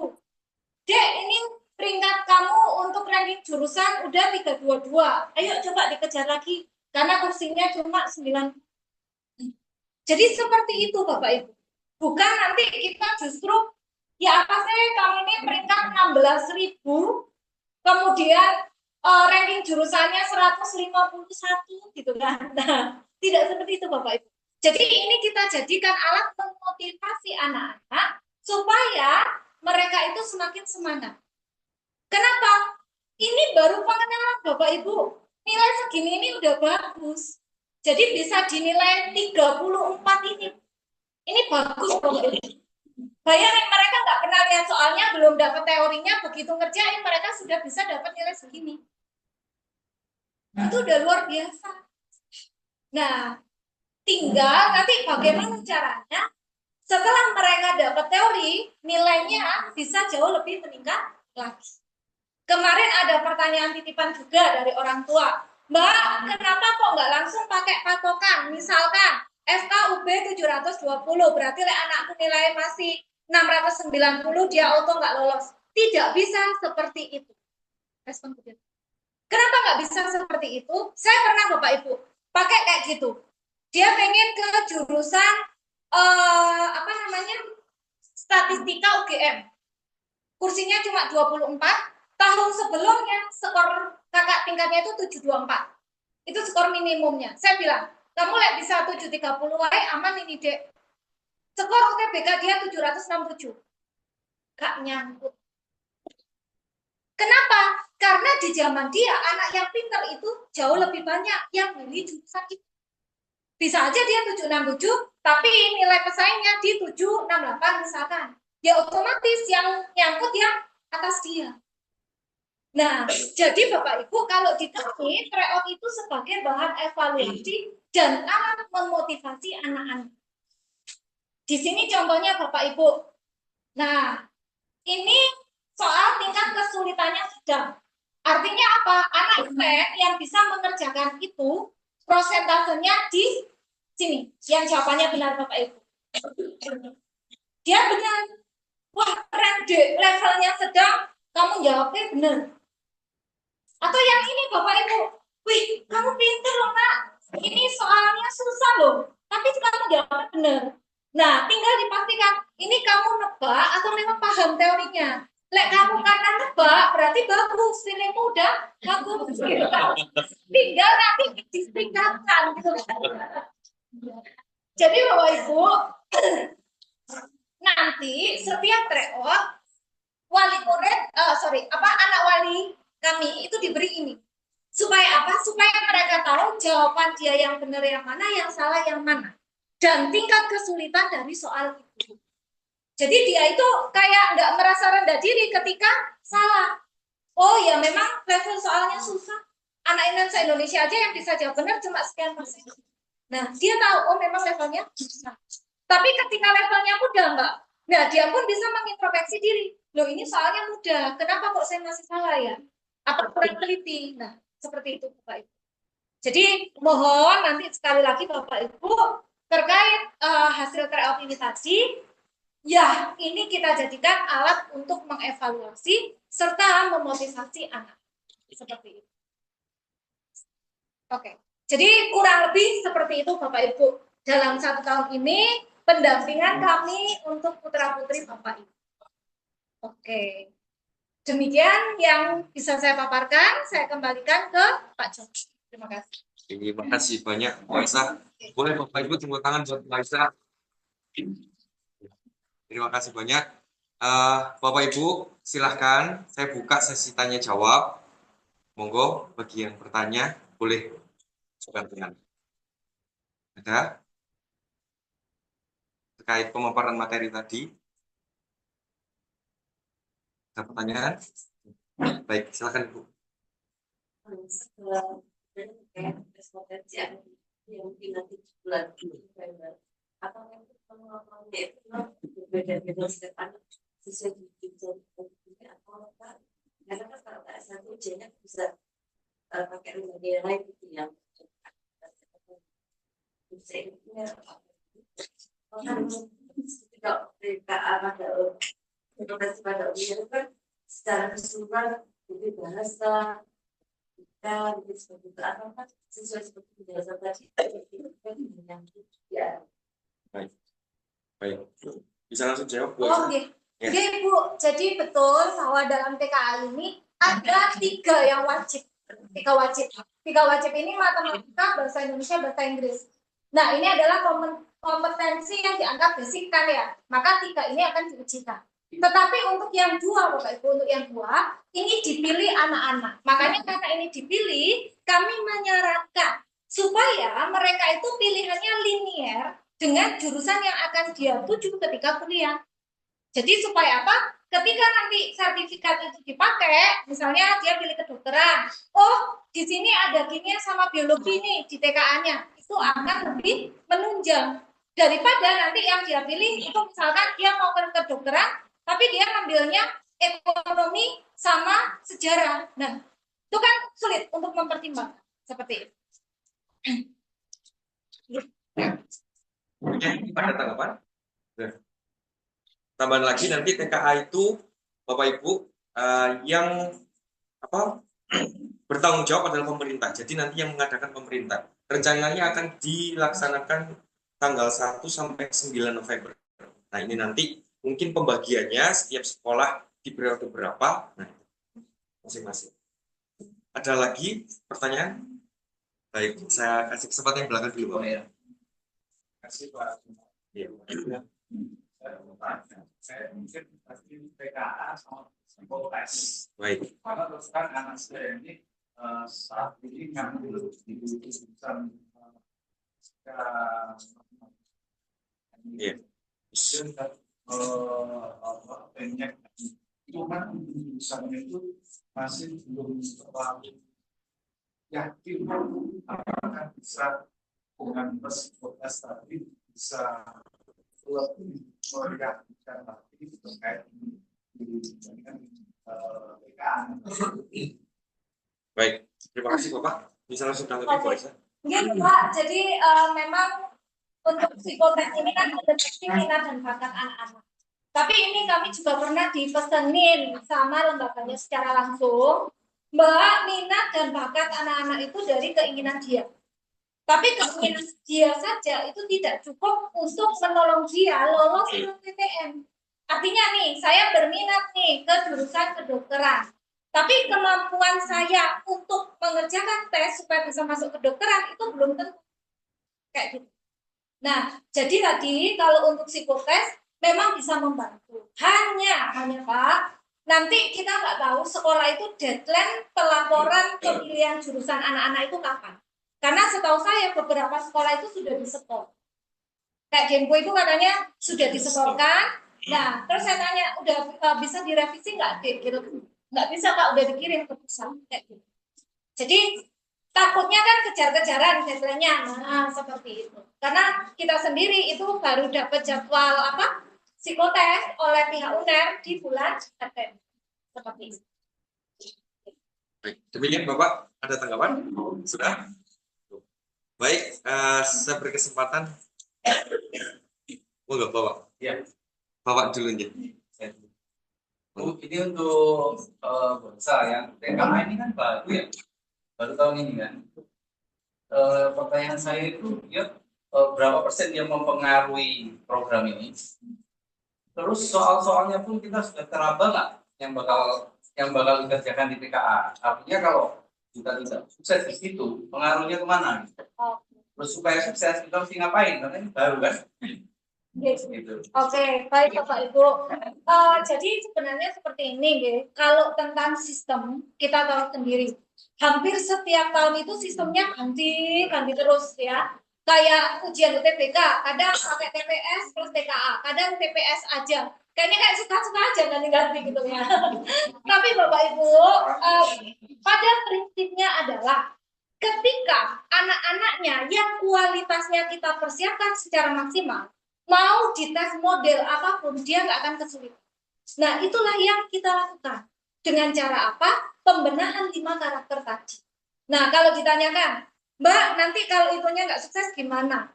Dek, ini peringkat kamu untuk ranking jurusan udah 322. Ayo coba dikejar lagi karena kursinya cuma 9. Jadi seperti itu Bapak Ibu. Bukan nanti kita justru, ya apa sih kamu ini peringkat 16.000, kemudian ranking jurusannya 151 gitu kan. Nah, tidak seperti itu Bapak Ibu. Jadi ini kita jadikan alat memotivasi anak-anak supaya mereka itu semakin semangat. Kenapa? Ini baru pengenalan Bapak Ibu. Nilai segini ini udah bagus. Jadi bisa dinilai 34 ini. Ini bagus Bapak Ibu. Bayangin mereka nggak pernah lihat soalnya, belum dapat teorinya, begitu ngerjain mereka sudah bisa dapat nilai segini. Itu udah luar biasa. Nah, tinggal nanti bagaimana caranya setelah mereka dapat teori, nilainya bisa jauh lebih meningkat lagi. Kemarin ada pertanyaan titipan juga dari orang tua. Mbak, kenapa kok nggak langsung pakai patokan? Misalkan FKUB 720, berarti anakku nilai masih 690, dia auto nggak lolos. Tidak bisa seperti itu. Respon kedua. Kenapa nggak bisa seperti itu? Saya pernah Bapak Ibu pakai kayak gitu. Dia pengen ke jurusan apa namanya, statistika UGM. Kursinya cuma 24. Tahun sebelumnya skor kakak tingkatnya itu 724. Itu skor minimumnya. Saya bilang, kamu bisa 730 wae aman ini dek. Skor UTBK dia 767. Gak nyangkut. Kenapa? Karena di zaman dia anak yang pintar itu jauh lebih banyak yang milih jurusan itu. Bisa aja dia 767, tapi nilai pesaingnya di 768 misalkan. Ya otomatis yang nyangkut yang atas dia. Nah, jadi Bapak Ibu kalau di kami tryout itu sebagai bahan evaluasi dan alat memotivasi anak-anak. Di sini contohnya Bapak Ibu. Nah, ini soal tingkat kesulitannya sedang. Artinya apa? Anak IPS yang bisa mengerjakan itu prosentasenya di sini. Yang jawabannya benar Bapak Ibu. Dia benar. Wah, keren deh. Levelnya sedang, kamu jawabnya benar. Atau yang ini Bapak Ibu, wih kamu pinter loh nak, ini soalnya susah loh, tapi kamu jawabnya benar. Nah tinggal dipastikan, ini kamu nebak atau memang paham teorinya. Lek kamu karena nebak, berarti bagus, feelingmu udah bagus gitu kan. Tinggal nanti ditingkatkan gitu kan. Jadi Bapak Ibu, nanti setiap tryout, wali murid, anak wali kami itu diberi ini. Supaya apa? Supaya mereka tahu jawaban dia yang benar yang mana, yang salah yang mana. Dan tingkat kesulitan dari soal itu. Jadi dia itu kayak nggak merasa rendah diri ketika salah. Oh ya memang level soalnya susah. Anak Indonesia aja yang bisa jawab benar cuma sekian persen. Nah dia tahu, oh memang levelnya susah. Tapi ketika levelnya mudah Mbak, nah dia pun bisa mengintrospeksi diri. Loh ini soalnya mudah, kenapa kok saya masih salah ya? Apa kurang teliti? Nah seperti itu Bapak Ibu. Jadi mohon nanti sekali lagi Bapak Ibu terkait hasil tryout ini tadi, ya ini kita jadikan alat untuk mengevaluasi serta memotivasi anak. Seperti itu. Oke, jadi kurang lebih seperti itu Bapak Ibu. Dalam 1 tahun ini pendampingan kami untuk putra-putri Bapak Ibu. Oke, demikian yang bisa saya paparkan. Saya kembalikan ke Pak Joko. Terima kasih. Terima kasih banyak, Mbak Isa. Boleh Bapak Ibu tepuk tangan buat Mbak Isa. Terima kasih banyak. Bapak Ibu, silahkan saya buka sesi tanya jawab. Monggo, bagi yang bertanya, boleh coba dengan. Ada? Terkait pemaparan materi tadi. Ada pertanyaan? Baik, silakan Ibu. Respondensi yang mungkin nanti bulan November atau mungkin beda-beda setiap anak sesuai dengan atau apa, karena kan kalau S1 ujiannya bisa pakai nilai gitu yang tidak BKA pada pada umumnya kan secara keseluruhan lebih bahasa dan seperti itu apa sesuai seperti penjelasan tadi yang ya. Baik. Baik. Bisa langsung jawab, Bu. Oh, oke. Ya. Oke, Bu. Jadi betul bahwa dalam TKA ini ada 3 yang wajib. 3 wajib. 3 wajib ini matematika, bahasa Indonesia, bahasa Inggris. Nah, ini adalah kompetensi yang dianggap basic kan ya. Maka 3 ini akan diujikan. Tetapi untuk yang 2, Bapak Ibu, untuk yang 2, ini dipilih anak-anak. Makanya karena ini dipilih, kami menyarankan supaya mereka itu pilihannya linear dengan jurusan yang akan dia tuju ketika kuliah. Jadi supaya apa? Ketika nanti sertifikat itu dipakai, misalnya dia pilih kedokteran, oh di sini ada kimia sama biologi nih di TKA-nya, itu akan lebih menunjang daripada nanti yang dia pilih itu misalkan dia mau ke kedokteran, tapi dia ngambilnya ekonomi sama sejarah. Nah, itu kan sulit untuk mempertimbangkan seperti itu. Oke, ada tanggapan? Nah, tambahan lagi nanti TKA itu Bapak Ibu yang apa bertanggung jawab adalah pemerintah. Jadi nanti yang mengadakan pemerintah. Rencananya akan dilaksanakan tanggal 1 sampai 9 November. Nah, ini nanti mungkin pembagiannya setiap sekolah di periode berapa. Nah, masing-masing. Ada lagi pertanyaan? Baik, saya kasih kesempatan yang belakang dulu, Pak. Ya. Kasih Pak. Iya. Saya mungkin pasti PKA sama psikotes. Baik. Karena terus terang anak saya ini saat ini ngambil di jurusan Iya. banyak, cuman jurusannya itu masih belum terlalu yakin apakah bisa dengan psikotes tadi bisa lebih meriahkan lagi terkait dengan PKA. Baik, terima kasih Bapak. Bisa langsung tanggapi Bu Aisyah. Mungkin Pak, jadi memang untuk psikotes ini kan ada minat dan bakat anak-anak. Tapi ini kami juga pernah dipesenin sama lembaganya secara langsung, Mbak, minat dan bakat anak-anak itu dari keinginan dia. Tapi keinginan dia saja itu tidak cukup untuk menolong dia lolos PTN. Artinya nih, saya berminat nih ke jurusan kedokteran. Tapi kemampuan saya untuk mengerjakan tes supaya bisa masuk kedokteran itu belum tentu. Kayak gitu. Nah, jadi tadi kalau untuk psikotes memang bisa membantu. Hanya Pak, nanti kita nggak tahu sekolah itu deadline pelaporan pemilihan jurusan anak-anak itu kapan. Karena setahu saya beberapa sekolah itu sudah disetor. Kayak Genpo itu katanya sudah disetorkan. Nah, terus saya tanya, udah bisa direvisi nggak, Dek? Gitu. Nggak bisa, Kak, udah dikirim ke pusat. Kayak gitu. Jadi takutnya kan kejar-kejaran deadline-nya. Nah, seperti itu. Karena kita sendiri itu baru dapat jadwal psikotes oleh pihak UNER di bulan September. Seperti itu. Baik, demikian Bapak, ada tanggapan? Sudah? Baik, saya beri kesempatan. Monggo Bapak. Ya. Bapak dulu nih. Bu, ini untuk bangsa yang TKA ini kan baru ya, baru tahun ini kan. Pertanyaan saya itu ya berapa persen yang mempengaruhi program ini? Terus soal-soalnya pun kita sudah teraba nggak yang bakal dikerjakan di TKA? Artinya kalau kita tidak sukses di situ, pengaruhnya kemana? Terus supaya sukses kita mesti ngapain? Karena ini baru kan? Gitu. Oke, baik Bapak Ibu. Jadi sebenarnya seperti ini, kalau tentang sistem kita tahu sendiri. Hampir setiap tahun itu sistemnya ganti terus ya. Kayak ujian UTBK, kadang pakai TPS plus TKA, kadang TPS aja. Kayaknya kayak suka-suka aja ganti-ganti gitu ya. Tapi Bapak Ibu, pada prinsipnya adalah ketika anak-anaknya yang kualitasnya kita persiapkan secara maksimal, mau dites model apapun, dia nggak akan kesulitan. Nah, itulah yang kita lakukan. Dengan cara apa? Pembenahan 5 karakter tadi. Nah, kalau ditanyakan, Mbak, nanti kalau itunya nggak sukses gimana?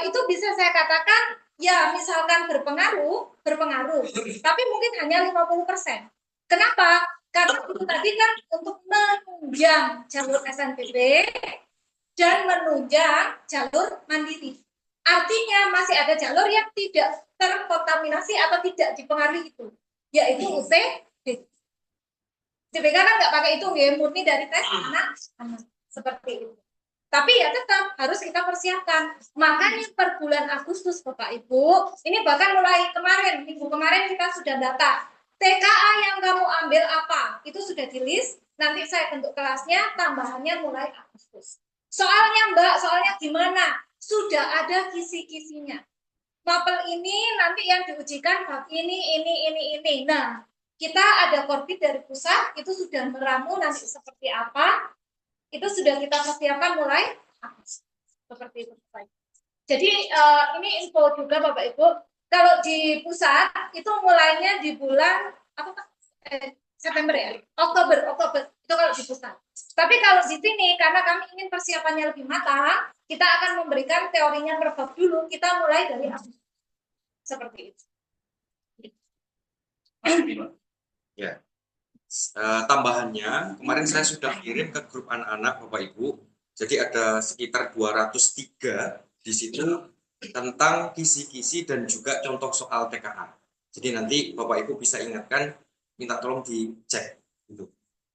Itu bisa saya katakan, ya misalkan berpengaruh, tapi mungkin hanya 50%. Kenapa? Karena itu tadi kan untuk menunjang jalur SNPB dan menunjang jalur mandiri. Artinya masih ada jalur yang tidak terkontaminasi atau tidak dipengaruhi itu, yaitu UTBK. UTBK kan nggak pakai itu, ya, murni dari tes anak seperti itu. Tapi ya tetap harus kita persiapkan. Makanya per bulan Agustus Bapak Ibu, ini bahkan mulai kemarin, minggu kemarin kita sudah data. TKA yang kamu ambil apa? Itu sudah di list, nanti saya bentuk kelasnya, tambahannya mulai Agustus. Soalnya Mbak, soalnya gimana? Sudah ada kisi-kisinya. Mapel ini nanti yang diujikan bab ini. Nah, kita ada korbit dari pusat, itu sudah meramu nanti seperti apa, itu sudah kita persiapkan mulai Agustus. Seperti itu. Jadi ini info juga Bapak Ibu, kalau di pusat itu mulainya di bulan September ya, Oktober itu kalau di pusat. Tapi kalau di sini karena kami ingin persiapannya lebih matang, kita akan memberikan teorinya per bab dulu. Kita mulai dari Agustus. Seperti itu. Ya. Tambahannya, kemarin saya sudah kirim ke grup anak-anak Bapak Ibu. Jadi ada sekitar 203 di situ tentang kisi-kisi dan juga contoh soal TKA. Jadi nanti Bapak Ibu bisa ingatkan, minta tolong dicek gitu.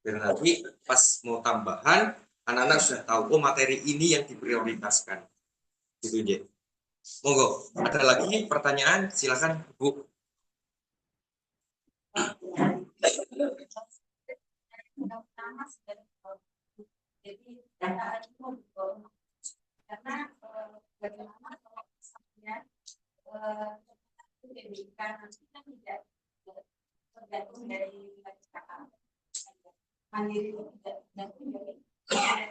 Biar nanti pas mau tambahan, anak-anak sudah tahu, oh materi ini yang diprioritaskan. Gitu aja. Monggo, ada lagi pertanyaan? Silakan Bu. Pertama jadi data itu karena bagaimana kalau misalnya pendidikan nanti kan tidak tergantung dari KKN mandiri, itu tidak tergantung dari KKN.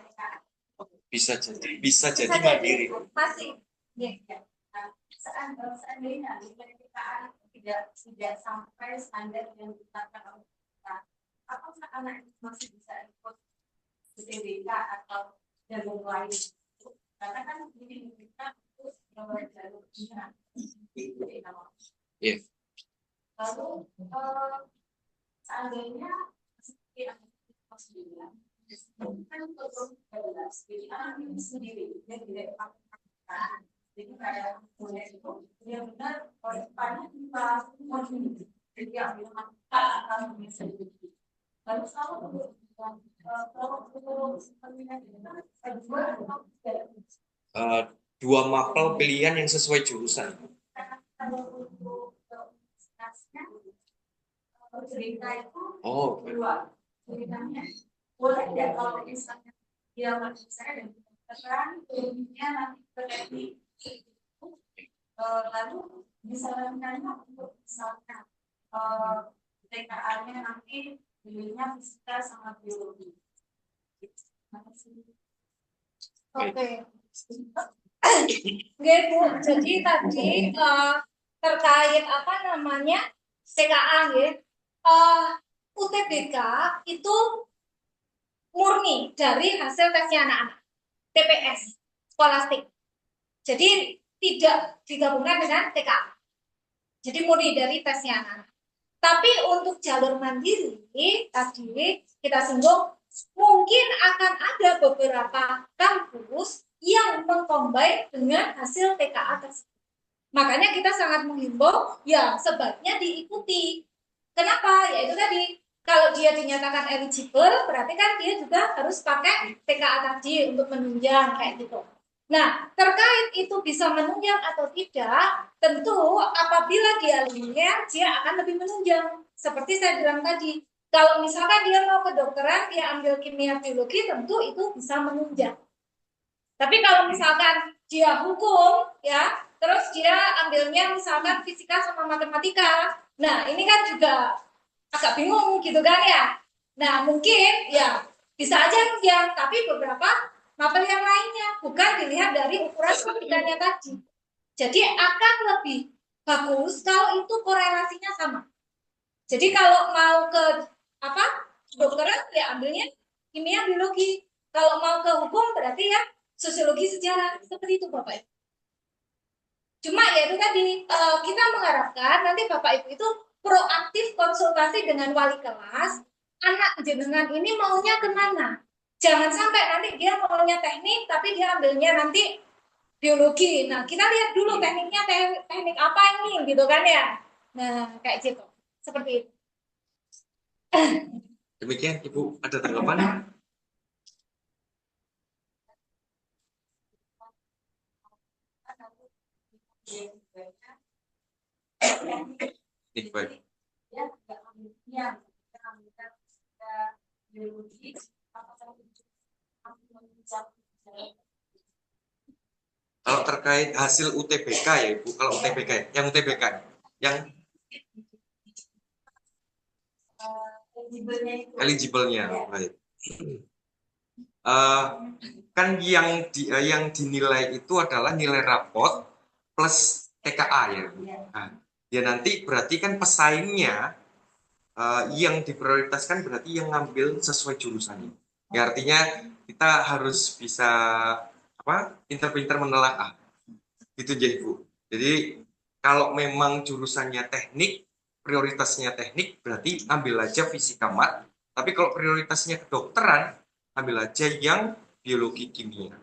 Bisa jadi mandiri. Pasti ya. Seandainya dari KKN tidak sampai standar yang ditetapkan oleh kita, apakah anak itu masih bisa ikut UTBK atau jalur lain? Karena kan ini kita terus jalur Iya. lalu seandainya seperti yang kita bilang kan untuk 12 jadi anak ini sendiri dia tidak dipakai, jadi kayak mulai itu dia benar oleh depannya kita mau jadi ambil manfaat atau misalnya lalu kalau Dua mapel pilihan yang sesuai jurusan. cerita itu Oh, dua ceritanya boleh tidak kalau misalnya dia masih saya dan terang ilmunya nanti berarti lalu disarankannya untuk misalkan TKA-nya nanti pilihnya fisika sama biologi. Oke. Oke Bu, jadi tadi terkait apa namanya TKA ya, UTBK itu murni dari hasil tesnya anak-anak, TPS, skolastik. Jadi tidak digabungkan dengan TKA. Jadi murni dari tesnya anak-anak. Tapi untuk jalur mandiri tadi kita singgung, mungkin akan ada beberapa kampus yang mengcombine dengan hasil TKA tersebut. Makanya kita sangat menghimbau ya sebaiknya diikuti. Kenapa? Ya itu tadi, kalau dia dinyatakan eligible berarti kan dia juga harus pakai TKA tadi untuk menunjang kayak gitu. Nah, terkait itu bisa menunjang atau tidak, tentu apabila dia linear, dia akan lebih menunjang. Seperti saya bilang tadi, kalau misalkan dia mau kedokteran, dia ambil kimia biologi, tentu itu bisa menunjang. Tapi kalau misalkan dia hukum, ya, terus dia ambilnya misalkan fisika sama matematika, nah ini kan juga agak bingung gitu kan ya. Nah, mungkin ya bisa aja menunjang, tapi beberapa mapel yang lainnya bukan dilihat dari ukuran fisikanya tadi. Jadi akan lebih bagus kalau itu korelasinya sama. Jadi kalau mau ke apa dokteran ya ambilnya kimia biologi. Kalau mau ke hukum berarti ya sosiologi sejarah, seperti itu Bapak Ibu. Cuma ya itu tadi kita mengharapkan nanti Bapak Ibu itu proaktif konsultasi dengan wali kelas, anak jenengan ini maunya kemana. Jangan sampai nanti dia maunya teknik, tapi dia ambilnya nanti biologi. Nah, kita lihat dulu tekniknya teknik apa ini gitu kan ya. Nah, kayak gitu. Seperti itu. Demikian Ibu, ada tanggapan? Nih, baik. Ya, nggak ambil yang kita ambilkan biologi, apakah itu Kalau terkait hasil UTBK ya Ibu, kalau UTBK ya, yang UTBK, yang eligible-nya, baik. Kan yang dinilai itu adalah nilai rapot plus TKA ya Bu. Nah, ya nanti berarti kan pesaingnya yang diprioritaskan berarti yang ngambil sesuai jurusannya. Ya artinya kita harus bisa apa? Pintar-pintar menelaah. Gitu jadi Bu. Jadi kalau memang jurusannya teknik, prioritasnya teknik berarti ambil aja fisika mat. Tapi kalau prioritasnya kedokteran, ambil aja yang biologi kimia.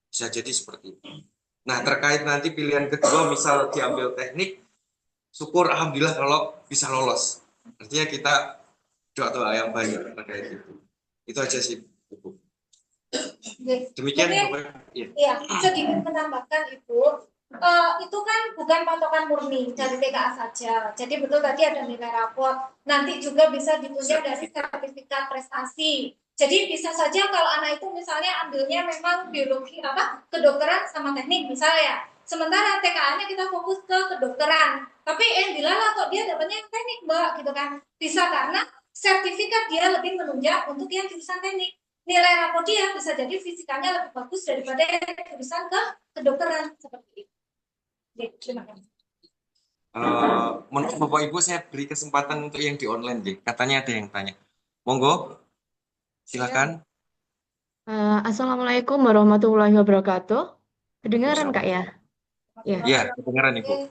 Bisa jadi seperti itu. Nah, terkait nanti pilihan kedua misal diambil teknik, syukur alhamdulillah kalau bisa lolos. Artinya kita doa-doa yang banyak terkait itu. Itu aja sih, Bu. Demikian, Mungkin Bapak. Ya. ya, sedikit menambahkan Ibu, itu kan bukan patokan murni dari TKA saja. Jadi betul tadi ada nilai rapor. Nanti juga bisa ditunjang dari sertifikat prestasi. Jadi bisa saja kalau anak itu misalnya ambilnya memang biologi apa kedokteran sama teknik misalnya. Sementara TKA-nya kita fokus ke kedokteran. Tapi dilala kok dia dapatnya yang teknik, Mbak, gitu kan. Bisa karena sertifikat dia lebih menunjang untuk yang jurusan teknik. Nilai rapor dia bisa jadi fisikanya lebih bagus daripada jurusan ke kedokteran seperti itu. Oke, terima kasih. Menurut Bapak Ibu saya beri kesempatan untuk yang di online deh. Katanya ada yang tanya. Monggo, silakan. Assalamualaikum warahmatullahi wabarakatuh. Kedengaran Kak ya? Ya. Ya, kedengaran Ibu.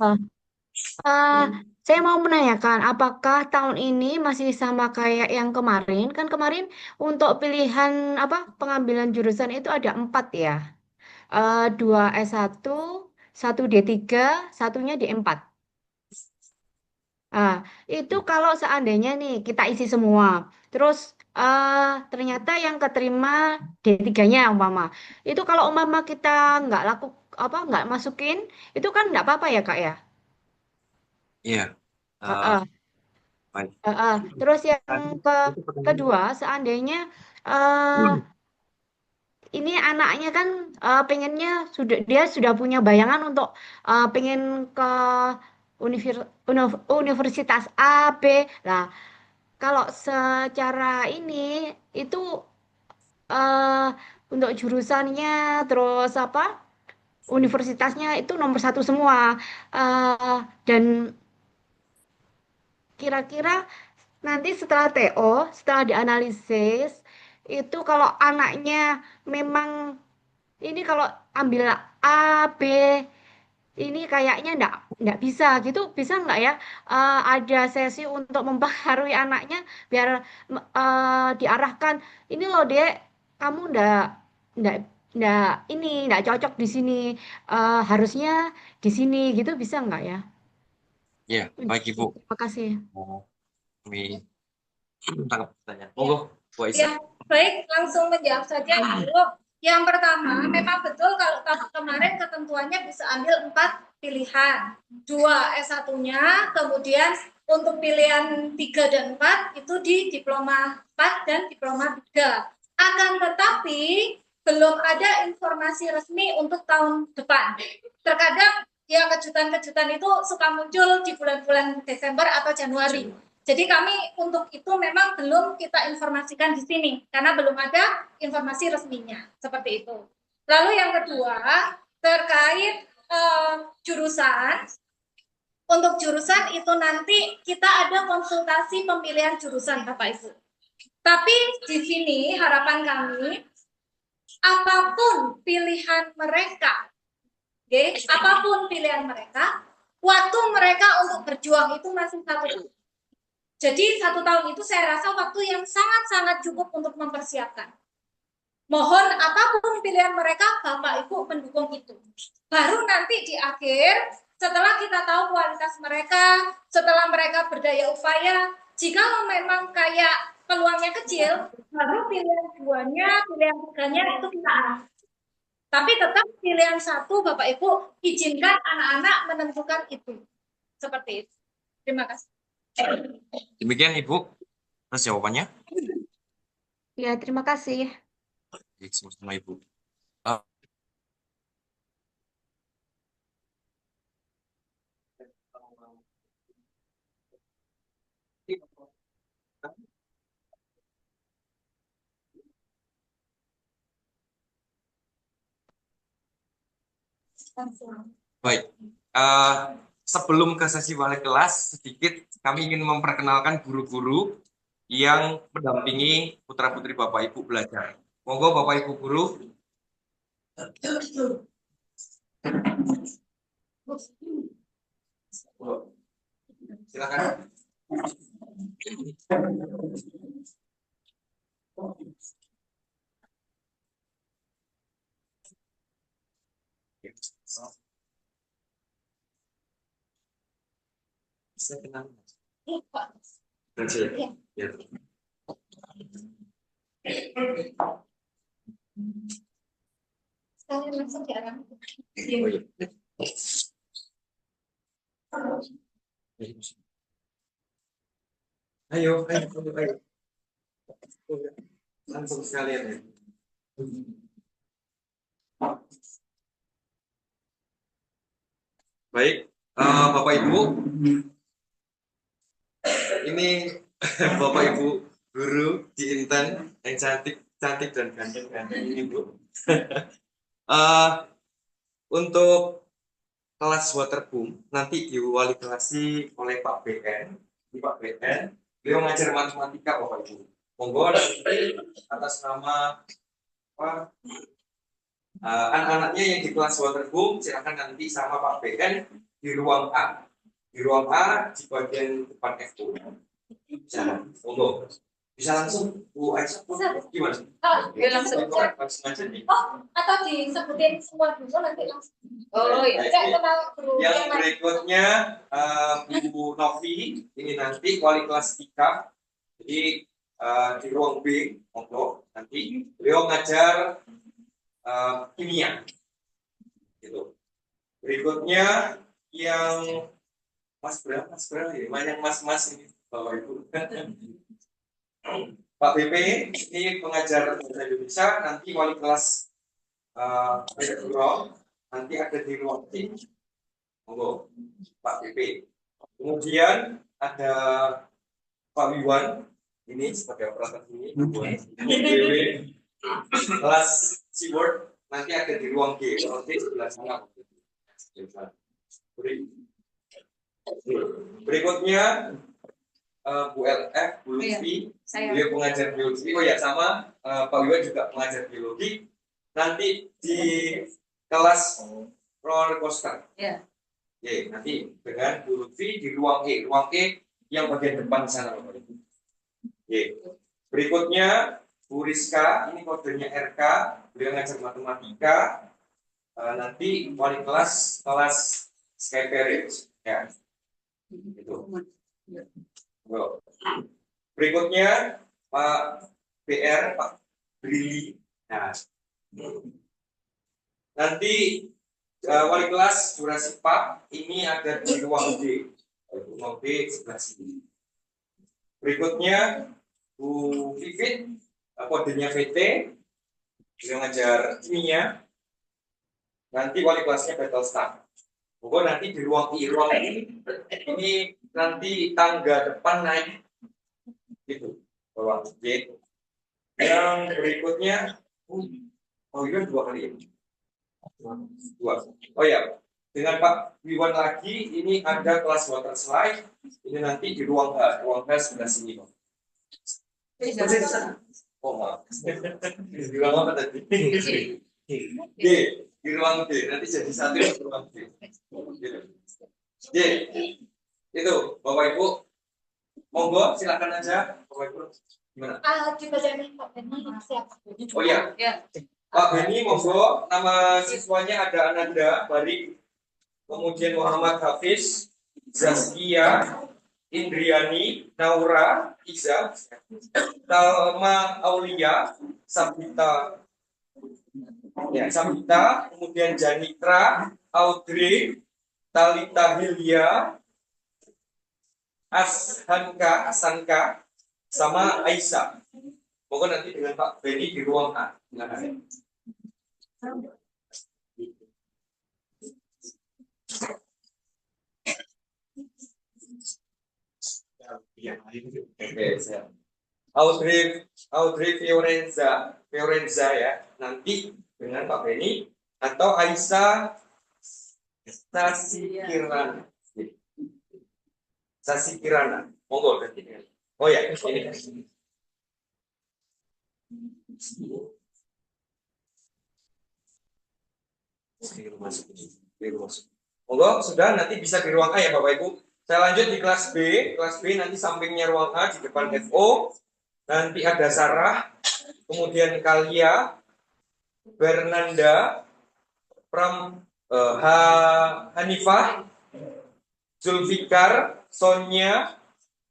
Saya mau menanyakan, apakah tahun ini masih sama kayak yang kemarin? Kan kemarin untuk pilihan apa pengambilan jurusan itu ada 4 ya. 2 S1, 1 D3, satunya D4. Itu kalau seandainya nih kita isi semua, terus ternyata yang keterima D3-nya umpama. Itu kalau umpama kita nggak laku apa nggak masukin, itu kan nggak apa-apa ya Kak ya? Iya. Heeh, Baik. heeh. Terus yang Itu pertanyaan. kedua, seandainya eh, ini anaknya kan pengennya dia sudah punya bayangan untuk pengen ke universitas A, B. Nah, kalau secara ini itu eh untuk jurusannya terus apa universitasnya itu nomor satu semua. Dan kira-kira nanti setelah TO, setelah dianalisis itu kalau anaknya memang ini kalau ambil A, B ini kayaknya enggak bisa gitu, bisa nggak ya ada sesi untuk mempengaruhi anaknya biar diarahkan ini loh Dek, kamu enggak enggak ini enggak cocok di sini. Harusnya di sini gitu bisa nggak ya? Ya, baik Ibu. Terima kasih. Kami tangkap pertanyaan. Monggo, Bu Aisyah. Ya, baik, langsung menjawab saja Ibu. Yang pertama, memang betul kalau tahun kemarin ketentuannya bisa ambil 4 pilihan. 2 S1-nya, kemudian untuk pilihan 3 dan 4 itu di diploma 4 dan diploma 3. Akan tetapi belum ada informasi resmi untuk tahun depan. Terkadang ya kejutan-kejutan itu suka muncul di bulan-bulan Desember atau Januari. Jadi kami untuk itu memang belum kita informasikan di sini karena belum ada informasi resminya seperti itu. Lalu yang kedua terkait jurusan. Untuk jurusan itu nanti kita ada konsultasi pemilihan jurusan Bapak Ibu. Tapi di sini harapan kami apapun pilihan mereka, apapun pilihan mereka, waktu mereka untuk berjuang itu masih 1 tahun. Jadi 1 tahun itu saya rasa waktu yang sangat-sangat cukup untuk mempersiapkan. Mohon apapun pilihan mereka, Bapak Ibu mendukung itu. Baru nanti di akhir, setelah kita tahu kualitas mereka, setelah mereka berdaya upaya, jika memang kayak peluangnya kecil, baru pilihan duanya, pilihan tiganya itu kita arah. Tapi tetap pilihan satu, Bapak Ibu, izinkan anak-anak menentukan itu. Seperti itu. Terima kasih. Demikian Ibu, atas jawabannya. Ya, terima kasih. Baik, sama-sama Ibu. Ah, baik, sebelum ke sesi balik kelas, sedikit kami ingin memperkenalkan guru-guru yang mendampingi putra-putri Bapak Ibu belajar. Monggo Bapak Ibu guru. Silakan. Saya kenal. Ya. Ya. Sekalian langsung diarahkan. Oh, iya. Ayo, ayo. Langsung sekalian ya. Baik, Bapak Ibu, ini Bapak Ibu guru di Intan yang cantik dan ganteng ini Bu. Untuk kelas waterboom nanti diwali kelasi oleh Pak BN. Ini Pak BN, beliau ngajar matematika Bapak Ibu. Monggo nanti atas nama apa, anak-anaknya yang di kelas waterboom silakan nanti sama Pak BN di ruang A. Di ruang A di bagian depan F2. Bisa, monggo. Bisa langsung Bu Aisyah, gimana? Langsung aja nih. atau disebutin semua dulu nanti langsung. Oh iya. Saya kenal guru Yang yang lain. berikutnya Bu Novi, ini nanti wali kelas 3. Jadi di ruang B, monggo. Nanti beliau ngajar kimia. Gitu. Berikutnya yang Mas Bram ya, yang mas-mas ini Bapak Ibu. Pak BP ini pengajar bahasa Indonesia, nanti wali kelas nanti ada di ruang B. Monggo, Pak BP. Kemudian ada Pak Wiwan, ini sebagai operator ini, BW, kelas Seaword, nanti ada di ruang G, ruang G sebelah sana. Berikutnya Bu LF, Bu Lutfi, dia pengajar biologi. Oh ya, sama Pak Wiwan juga pengajar biologi. Nanti di kelas roller coaster. Ya. Oke, nanti dengan Bu Lutfi di ruang E. Ruang E yang bagian depan sana, Bapak Ibu. Oke. Berikutnya Bu Rizka, ini kodenya RK, beliau ngajar matematika. Nanti wali kelas Skyperit, ya. Itu. Berikutnya Pak BR, Pak Brili. Nah, nanti wali kelas Jurassic Park ini ada di ruang D. Ruang D sebelah sini. Berikutnya Bu Vivit, kodenya VT, beliau ngajar kimia. Nanti wali kelasnya Battlestar. Pokoknya nanti di ruang I, ruang ini nanti tangga depan naik gitu, ruang J. Yang berikutnya, oh ini 2 kali ya? 2. Oh ya, dengan Pak Wiwan lagi, ini ada kelas water slide. Ini nanti di ruang H sebelah sini, Pak. Oh maaf, di ruang apa tadi? D, di ruang D. Nanti jadi 1 di ruang D. D, itu Bapak Ibu, monggo silakan aja, Bapak Ibu. Gimana? Dibacain Pak Benny siapa? Oh iya, Ya. Pak Beni, monggo. Nama siswanya ada Ananda, Barik, kemudian Muhammad Hafiz, Zaskia, Indriani, Naura, Iza, Talma Aulia, Sabita, ya, Sabita, kemudian Janitra, Audrey, Talita Hilya, Asanka, sama Aisyah. Pokoknya nanti dengan Pak Beni di ruang A. Silakan. Oke, siap. Audrey Fiorenza ya. Nanti dengan Pak Beni atau Aisyah Sasikirana. Monggo nanti. Oh ya, ini. Monggo, sudah nanti bisa di ruang A ya Bapak Ibu. Saya lanjut di kelas B. Kelas B nanti sampingnya ruang A di depan FO. Nanti ada Sarah, kemudian Kalia, Bernanda, Hanifah, Zulfikar, Sonia,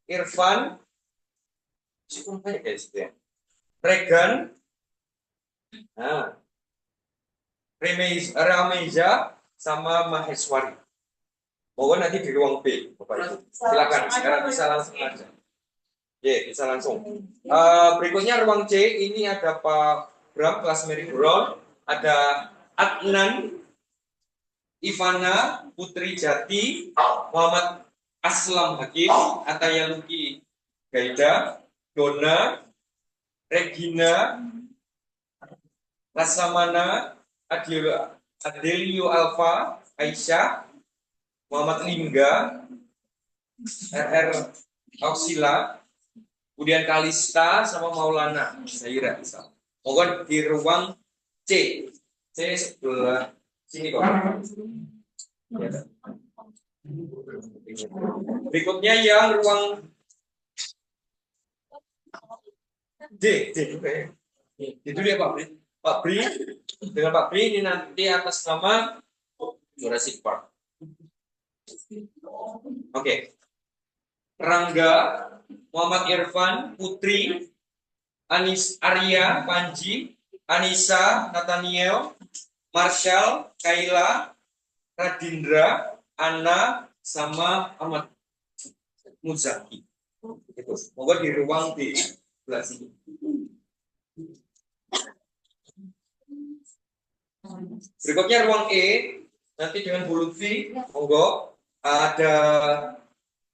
Irfan, Regan, nah, Rameja, sama Maheswari. Mohon nanti di ruang B, Bapak Ibu. Silakan, sekarang bisa langsung aja. Ya, bisa langsung. Berikutnya ruang C, ini ada Pak Bram, kelas Mary Brown, ada Adnan, Ivana, Putri Jati, Muhammad Aslam Hakim, Ataya Luki Gaida, Dona, Regina, Laksamana, Adelio Alfa, Aisyah, Muhammad Lingga, RR Auxila, kemudian Kalista sama Maulana Zaira. Mohon di ruang C. C sebelah sini kok. Berikutnya yang ruang D. Itu dia Pak Bri. Pak Bri, dengan Pak Bri ini nanti atas nama Jurassic Park. Oke. Rangga, Muhammad Irfan, Putri, Arya, Panji, Anissa, Nathaniel, Marshall, Kaila, Radindra, Anna, sama Ahmad Muzaki. Itu. Moga di ruang D sebelah sini. Berikutnya ruang E, nanti dengan Bu Lutfi, monggo ada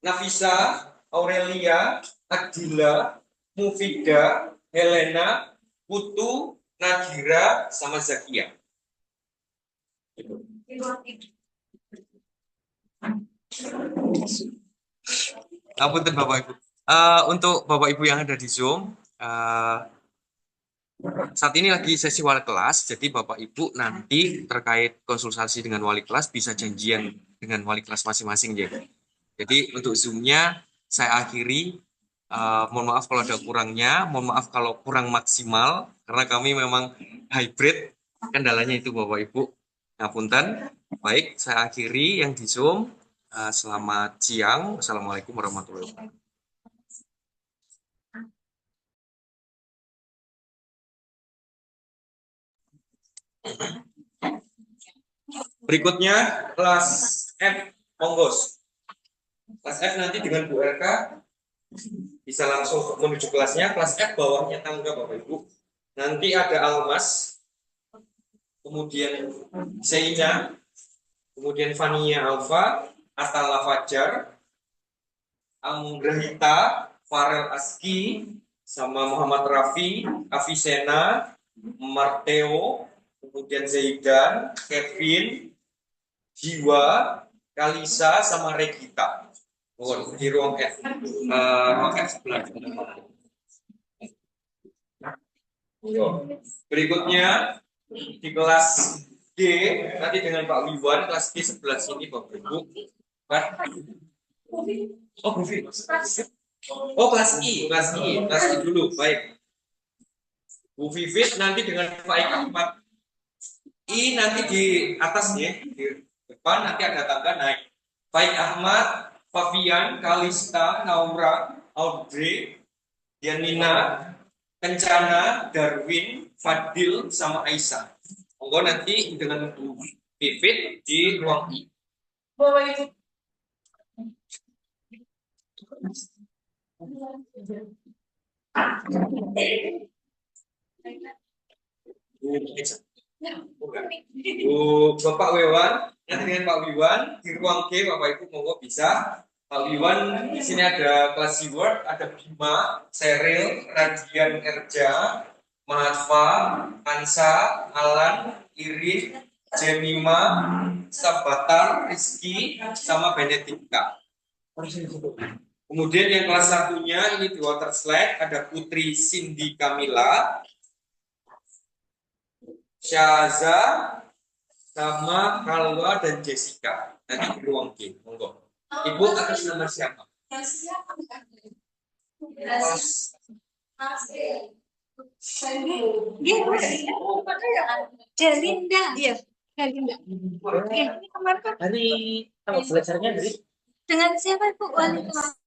Nafisa, Aurelia, Adila, Mufida, Helena, Putu, Nadira, sama Zakia. Apunten Bapak Ibu. Untuk Bapak Ibu yang ada di Zoom, saat ini lagi sesi wali kelas, jadi Bapak Ibu nanti terkait konsultasi dengan wali kelas bisa janjian dengan wali kelas masing-masing ya. Jadi untuk Zoom-nya saya akhiri. Mohon maaf kalau ada kurangnya, mohon maaf kalau kurang maksimal, karena kami memang hybrid, kendalanya itu Bapak Ibu. Ngapunten. Baik, saya akhiri yang di Zoom. Selamat siang. Assalamualaikum warahmatullahi wabarakatuh. Berikutnya kelas F, monggos. Kelas F nanti dengan Bu RK bisa langsung menuju kelasnya. Kelas F bawahnya tangga Bapak Ibu. Nanti ada Almas, kemudian Zaina, kemudian Fania Alfa, Atala Fajar, Anggrahita, Farel Aski, sama Muhammad Rafi, Afisena, Marteo, kemudian Zaidan, Kevin, Jiwa, Kalisa, sama Regita. Di ruang F. Ruang F sebelah. Berikutnya di kelas D nanti dengan Pak Wiwan, kelas D sebelah sini Bapak Ibu. Oh, Bufi. Oh, kelas I dulu. Baik. Bu Vivit nanti dengan Faik Ahmad. I nanti di atas ya, di depan nanti ada tangga naik. Faik Ahmad, Fabian, Kalista, Naura, Audrey, Yanina, Kencana, Darwin, Fadil, sama Aisyah. Monggo nanti dengan Bu Vivit di ruang I. Bapak Wewan, nanti dengan Pak Wiwan di ruang G, Bapak Ibu monggo bisa. Pak Wiwan di sini ada kelas Word, ada Bima, Seril, Radian Erja, Mahatma, Ansa, Alan, Irin, Jemima, Sabatar, Rizky, sama Benedikta. Kemudian yang kelas satunya ini di water slide ada Putri Cindy Kamila, Syaza, sama Kalwa dan Jessica. Nanti di ruang G, monggo. Ibu atas nama siapa? Delinda. Iya. Delinda. Ini kemarin kan Hari tanggal belajarnya dari dengan siapa Ibu? Wali kelas.